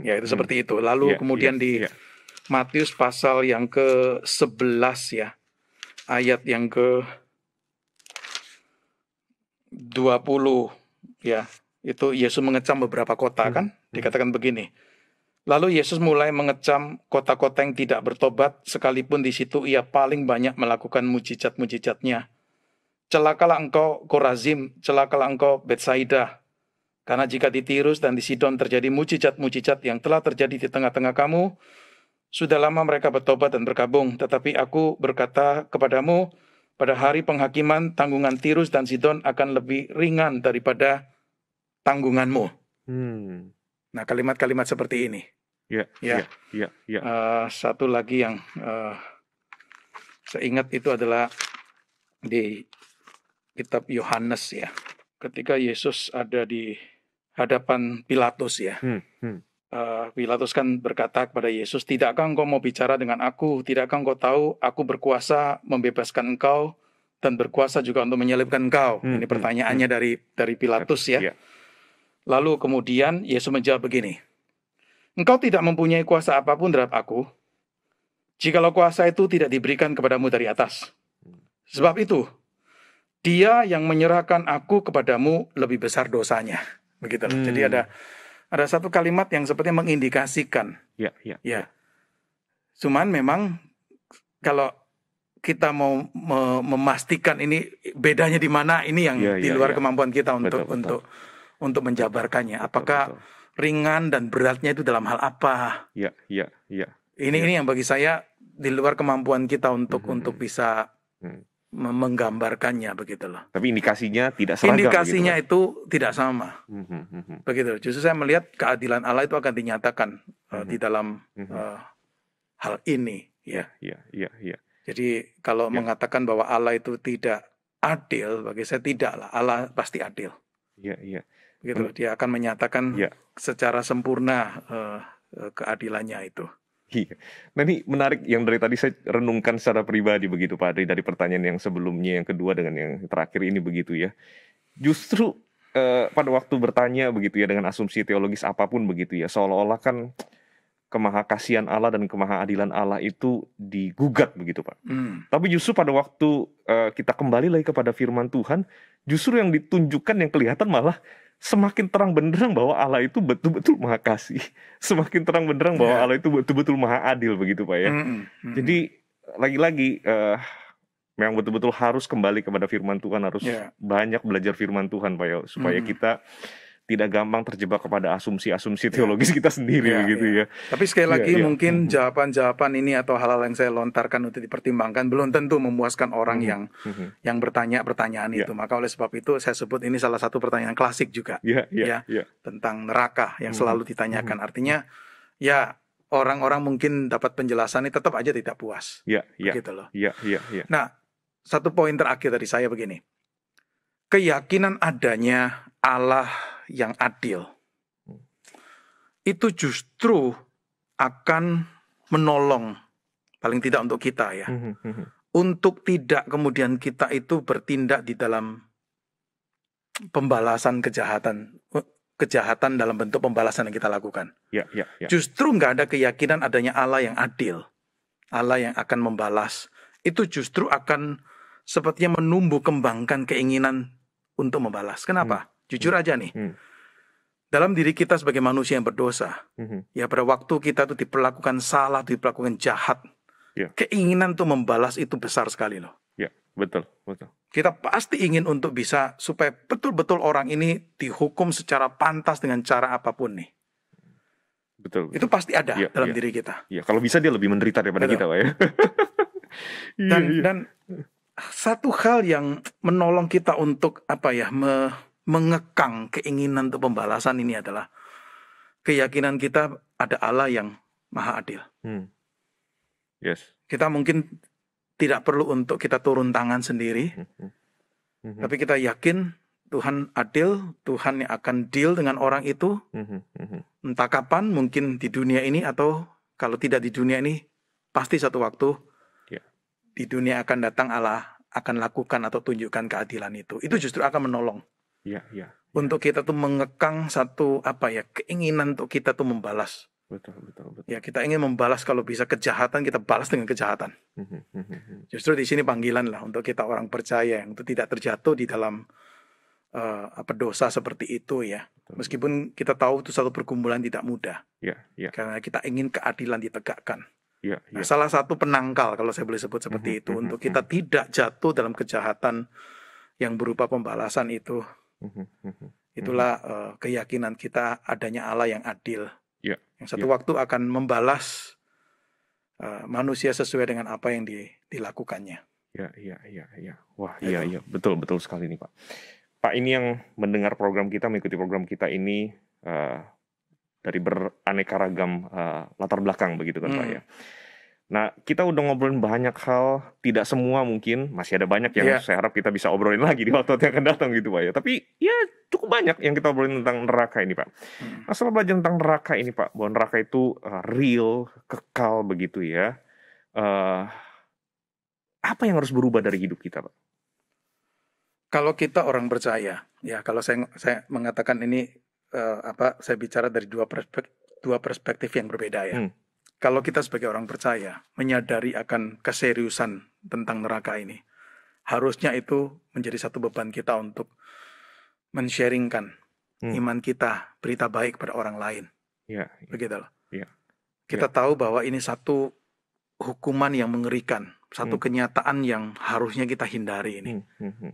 Ya itu seperti itu. Lalu kemudian di Matius pasal yang ke-11 ya. Ayat yang ke-20 ya. Itu Yesus mengecam beberapa kota kan. Dikatakan begini. Lalu Yesus mulai mengecam kota-kota yang tidak bertobat, sekalipun di situ ia paling banyak melakukan mujizat-mujizatnya. Celakalah engkau Korazim, celakalah engkau Betsaida. Karena jika di Tirus dan di Sidon terjadi mujizat-mujizat yang telah terjadi di tengah-tengah kamu, sudah lama mereka bertobat dan berkabung. Tetapi aku berkata kepadamu, pada hari penghakiman tanggungan Tirus dan Sidon akan lebih ringan daripada tanggunganmu. Nah, kalimat-kalimat seperti ini. Satu lagi yang saya ingat itu adalah di kitab Yohanes ya. Ketika Yesus ada di hadapan Pilatus ya. Pilatus kan berkata kepada Yesus, tidakkah engkau mau bicara dengan aku? Tidakkah engkau tahu aku berkuasa membebaskan engkau dan berkuasa juga untuk menyalibkan engkau? Ini pertanyaannya dari Pilatus ya. Lalu kemudian Yesus menjawab begini. Engkau tidak mempunyai kuasa apapun terhadap aku, jikalau kuasa itu tidak diberikan kepadamu dari atas. Sebab itu, dia yang menyerahkan aku kepadamu lebih besar dosanya. Begitulah. Jadi ada satu kalimat yang sepertinya mengindikasikan. Ya. Cuman memang kalau kita mau memastikan ini bedanya di mana, ini yang di luar kemampuan kita untuk menjabarkannya. Apakah ringan dan beratnya itu dalam hal apa? Ini yang bagi saya di luar kemampuan kita untuk bisa menggambarkannya begitu loh. Tapi indikasinya tidak seragam. Indikasinya begitu, itu tidak sama. Begitu. Justru saya melihat keadilan Allah itu akan dinyatakan di dalam hal ini. Ya. Jadi kalau mengatakan bahwa Allah itu tidak adil, bagi saya tidaklah. Allah pasti adil. Begitu. Dia akan menyatakan secara sempurna keadilannya itu. Nah ini menarik yang dari tadi saya renungkan secara pribadi begitu Pak Adri, dari pertanyaan yang sebelumnya, yang kedua dengan yang terakhir ini begitu ya. Justru pada waktu bertanya begitu ya dengan asumsi teologis apapun begitu ya, seolah-olah kan kemahakasihan Allah dan kemahaadilan Allah itu digugat begitu Pak. Tapi justru pada waktu kita kembali lagi kepada firman Tuhan, justru yang ditunjukkan, yang kelihatan malah semakin terang benderang bahwa Allah itu betul-betul maha kasih. Semakin terang benderang bahwa Allah itu betul-betul maha adil begitu Pak ya. Jadi lagi-lagi memang betul-betul harus kembali kepada firman Tuhan, harus banyak belajar firman Tuhan Pak ya, supaya kita tidak gampang terjebak kepada asumsi-asumsi teologis kita sendiri begitu ya. Tapi sekali lagi mungkin jawaban-jawaban ini atau hal-hal yang saya lontarkan untuk dipertimbangkan belum tentu memuaskan orang yang bertanya pertanyaan itu. Maka oleh sebab itu saya sebut ini salah satu pertanyaan klasik juga tentang neraka yang selalu ditanyakan. Artinya ya orang-orang mungkin dapat penjelasan ini tetap aja tidak puas. Begitu loh. Nah, satu poin terakhir dari saya begini. Keyakinan adanya Allah yang adil itu justru akan menolong, paling tidak untuk kita ya, untuk tidak kemudian kita itu bertindak di dalam pembalasan kejahatan dalam bentuk pembalasan yang kita lakukan. Justru nggak ada keyakinan adanya Allah yang adil, Allah yang akan membalas, itu justru akan sepertinya menumbuh kembangkan keinginan untuk membalas. Kenapa? Jujur aja nih, dalam diri kita sebagai manusia yang berdosa, ya pada waktu kita tuh diperlakukan salah, diperlakukan jahat, keinginan untuk membalas itu besar sekali loh. Betul. Kita pasti ingin untuk bisa supaya betul-betul orang ini dihukum secara pantas dengan cara apapun nih. Betul. Itu pasti ada dalam diri kita. Kalau bisa dia lebih menderita daripada kita Pak ya. Dan satu hal yang menolong kita untuk mengekang keinginan untuk pembalasan ini adalah keyakinan kita ada Allah yang maha adil. Kita mungkin tidak perlu untuk kita turun tangan sendiri, tapi kita yakin Tuhan adil, Tuhan yang akan deal dengan orang itu, entah kapan, mungkin di dunia ini atau kalau tidak di dunia ini, pasti satu waktu di dunia akan datang Allah akan lakukan atau tunjukkan keadilan itu. Itu justru akan menolong. Untuk kita tuh mengekang satu keinginan untuk kita tuh membalas betul, betul, betul. Ya, kita ingin membalas kalau bisa kejahatan, kita balas dengan kejahatan. Justru di sini panggilan lah untuk kita orang percaya untuk tidak terjatuh di dalam dosa seperti itu ya. Meskipun kita tahu itu satu pergumulan tidak mudah. Karena kita ingin keadilan ditegakkan. Nah, salah satu penangkal kalau saya boleh sebut seperti itu untuk kita tidak jatuh dalam kejahatan yang berupa pembalasan itu. Itulah keyakinan kita adanya Allah yang adil. Yang satu waktu akan membalas manusia sesuai dengan apa yang dilakukannya. Wah, iya, betul sekali nih Pak. Pak, ini yang mendengar program kita, mengikuti program kita ini dari beraneka ragam latar belakang begitu kan Pak ya. Nah, kita udah ngobrolin banyak hal, tidak semua mungkin, masih ada banyak yang saya harap kita bisa obrolin lagi di waktu yang akan datang gitu Pak ya. Tapi ya cukup banyak yang kita obrolin tentang neraka ini Pak. Masalah belajar tentang neraka ini Pak, bahwa neraka itu real, kekal begitu ya. Apa yang harus berubah dari hidup kita Pak? Kalau kita orang percaya, ya kalau saya mengatakan ini saya bicara dari dua perspektif yang berbeda ya. Kalau kita sebagai orang percaya menyadari akan keseriusan tentang neraka ini, harusnya itu menjadi satu beban kita untuk men-sharingkan iman kita, berita baik pada orang lain. Begitu loh. Kita tahu bahwa ini satu hukuman yang mengerikan, satu kenyataan yang harusnya kita hindari ini.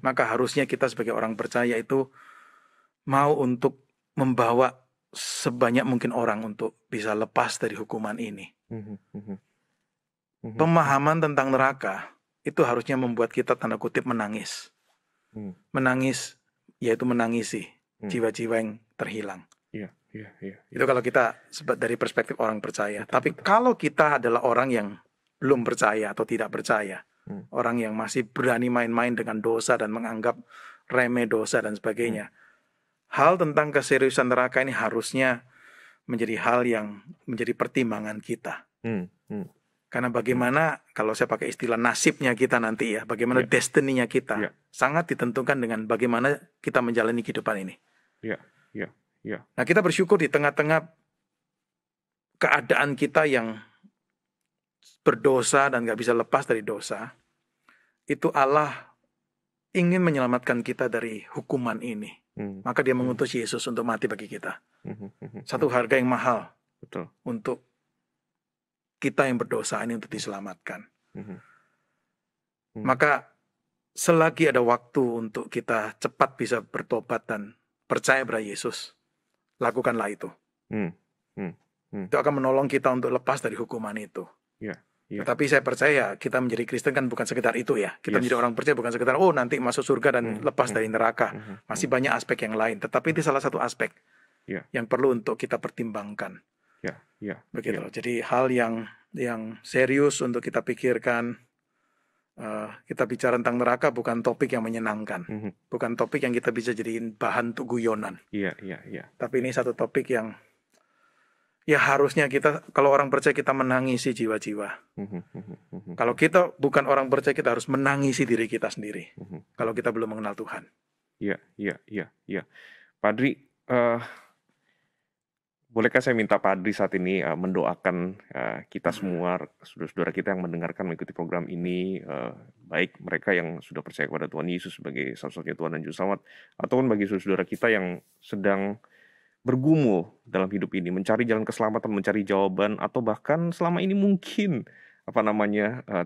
Maka harusnya kita sebagai orang percaya itu mau untuk membawa sebanyak mungkin orang untuk bisa lepas dari hukuman ini. Pemahaman tentang neraka itu harusnya membuat kita tanda kutip menangis. Menangis, yaitu menangisi jiwa-jiwa yang terhilang. Itu kalau kita dari perspektif orang percaya. Tapi kalau kita adalah orang yang belum percaya atau tidak percaya, orang yang masih berani main-main dengan dosa dan menganggap remeh dosa dan sebagainya, hal tentang keseriusan neraka ini harusnya menjadi hal yang menjadi pertimbangan kita. Karena bagaimana, kalau saya pakai istilah nasibnya kita nanti ya, bagaimana destiny-nya kita, sangat ditentukan dengan bagaimana kita menjalani kehidupan ini. Nah, kita bersyukur di tengah-tengah keadaan kita yang berdosa dan gak bisa lepas dari dosa, itu Allah ingin menyelamatkan kita dari hukuman ini. Maka dia mengutus Yesus untuk mati bagi kita. Satu harga yang mahal untuk kita yang berdosa ini untuk diselamatkan. Maka selagi ada waktu untuk kita cepat bisa bertobat dan percaya pada Yesus, lakukanlah itu. Itu akan menolong kita untuk lepas dari hukuman itu. Tapi saya percaya kita menjadi Kristen kan bukan sekedar itu ya. Kita menjadi orang percaya bukan sekedar nanti masuk surga dan lepas dari neraka. Masih banyak aspek yang lain. Tetapi itu salah satu aspek yang perlu untuk kita pertimbangkan. Begitu loh. Jadi hal yang serius untuk kita pikirkan. Kita bicara tentang neraka bukan topik yang menyenangkan. Bukan topik yang kita bisa jadiin bahan untuk guyonan. Tapi ini satu topik yang ya harusnya kita, kalau orang percaya kita menangisi jiwa-jiwa. Kalau kita bukan orang percaya kita harus menangisi diri kita sendiri. Kalau kita belum mengenal Tuhan. Padri, bolehkah saya minta Padri saat ini mendoakan kita semua, saudara-saudara kita yang mendengarkan mengikuti program ini, baik mereka yang sudah percaya kepada Tuhan Yesus sebagai satu-satunya Tuhan dan Juru Selamat, ataupun bagi saudara kita yang sedang bergumul dalam hidup ini, mencari jalan keselamatan, mencari jawaban, atau bahkan selama ini mungkin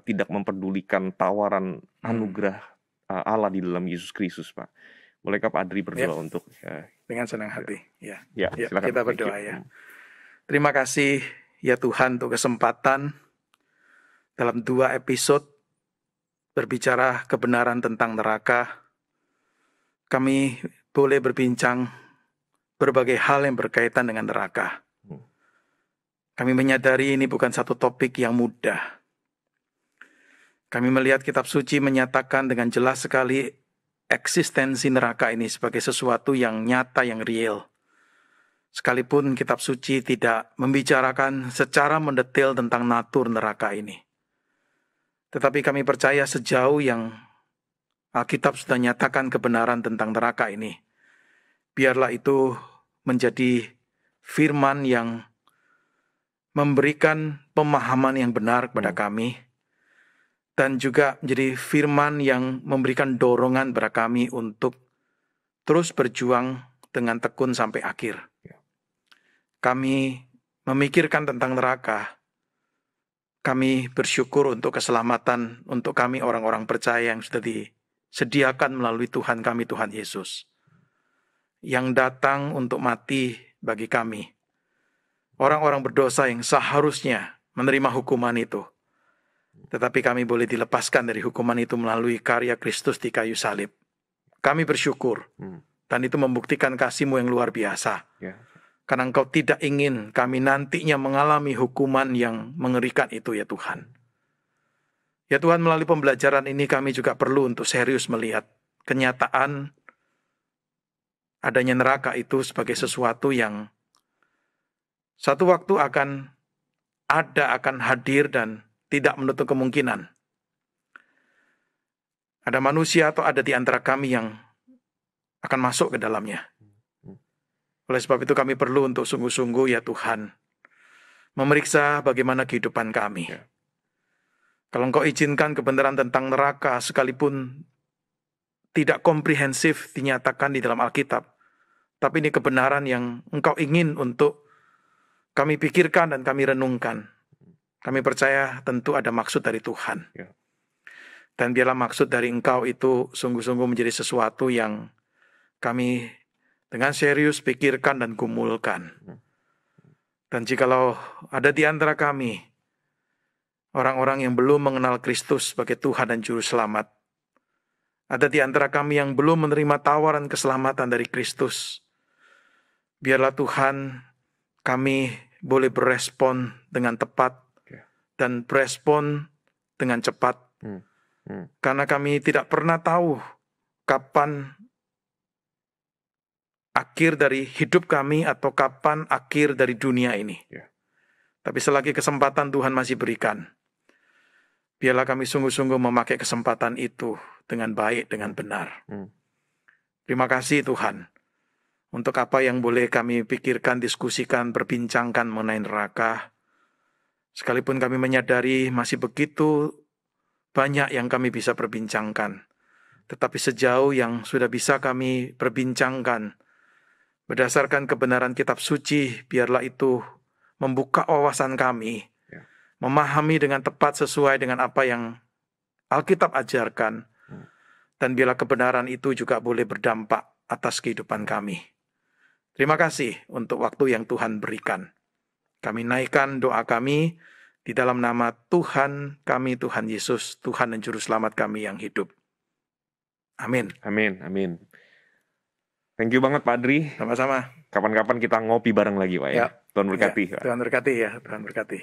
tidak memperdulikan tawaran anugerah Allah di dalam Yesus Kristus, Pak. Bolehkah Pak Adri berdoa untuk dengan senang hati. Silakan. Kita berdoa ya. Terima kasih ya Tuhan untuk kesempatan dalam 2 episode berbicara kebenaran tentang neraka. Kami boleh berbincang berbagai hal yang berkaitan dengan neraka. Kami menyadari ini bukan satu topik yang mudah. Kami melihat kitab suci menyatakan dengan jelas sekali eksistensi neraka ini sebagai sesuatu yang nyata, yang real. Sekalipun kitab suci tidak membicarakan secara mendetail tentang natur neraka ini. Tetapi kami percaya sejauh yang Alkitab sudah nyatakan kebenaran tentang neraka ini, biarlah itu menjadi firman yang memberikan pemahaman yang benar kepada kami, dan juga menjadi firman yang memberikan dorongan kepada kami untuk terus berjuang dengan tekun sampai akhir. Kami memikirkan tentang neraka. Kami bersyukur untuk keselamatan untuk kami orang-orang percaya yang sudah disediakan melalui Tuhan kami, Tuhan Yesus, yang datang untuk mati bagi kami, orang-orang berdosa yang seharusnya menerima hukuman itu. Tetapi kami boleh dilepaskan dari hukuman itu melalui karya Kristus di kayu salib. Kami bersyukur, dan itu membuktikan kasih-Mu yang luar biasa. Karena Engkau tidak ingin kami nantinya mengalami hukuman yang mengerikan itu, ya Tuhan. Ya Tuhan, melalui pembelajaran ini kami juga perlu untuk serius melihat kenyataan adanya neraka itu sebagai sesuatu yang satu waktu akan hadir dan tidak menutup kemungkinan. Ada manusia atau ada di antara kami yang akan masuk ke dalamnya. Oleh sebab itu kami perlu untuk sungguh-sungguh, ya Tuhan, memeriksa bagaimana kehidupan kami. Kalau Engkau izinkan kebenaran tentang neraka sekalipun tidak komprehensif dinyatakan di dalam Alkitab, tapi ini kebenaran yang Engkau ingin untuk kami pikirkan dan kami renungkan. Kami percaya tentu ada maksud dari Tuhan. Dan biarlah maksud dari Engkau itu sungguh-sungguh menjadi sesuatu yang kami dengan serius pikirkan dan gumulkan. Dan jikalau ada di antara kami orang-orang yang belum mengenal Kristus sebagai Tuhan dan Juru Selamat, ada di antara kami yang belum menerima tawaran keselamatan dari Kristus, biarlah Tuhan kami boleh berespon dengan tepat dan berespon dengan cepat. Karena kami tidak pernah tahu kapan akhir dari hidup kami atau kapan akhir dari dunia ini. Tapi selagi kesempatan Tuhan masih berikan, biarlah kami sungguh-sungguh memakai kesempatan itu dengan baik, dengan benar. Terima kasih Tuhan untuk apa yang boleh kami pikirkan, diskusikan, perbincangkan mengenai neraka. Sekalipun kami menyadari masih begitu banyak yang kami bisa perbincangkan, tetapi sejauh yang sudah bisa kami perbincangkan berdasarkan kebenaran kitab suci, biarlah itu membuka wawasan kami, memahami dengan tepat sesuai dengan apa yang Alkitab ajarkan, dan biarlah kebenaran itu juga boleh berdampak atas kehidupan kami. Terima kasih untuk waktu yang Tuhan berikan. Kami naikkan doa kami di dalam nama Tuhan kami, Tuhan Yesus, Tuhan dan Juru Selamat kami yang hidup. Amin. Amin, amin. Thank you banget Pak Adri. Sama-sama. Kapan-kapan kita ngopi bareng lagi Pak ya. Tuhan berkati. Tuhan berkati ya, Tuhan berkati.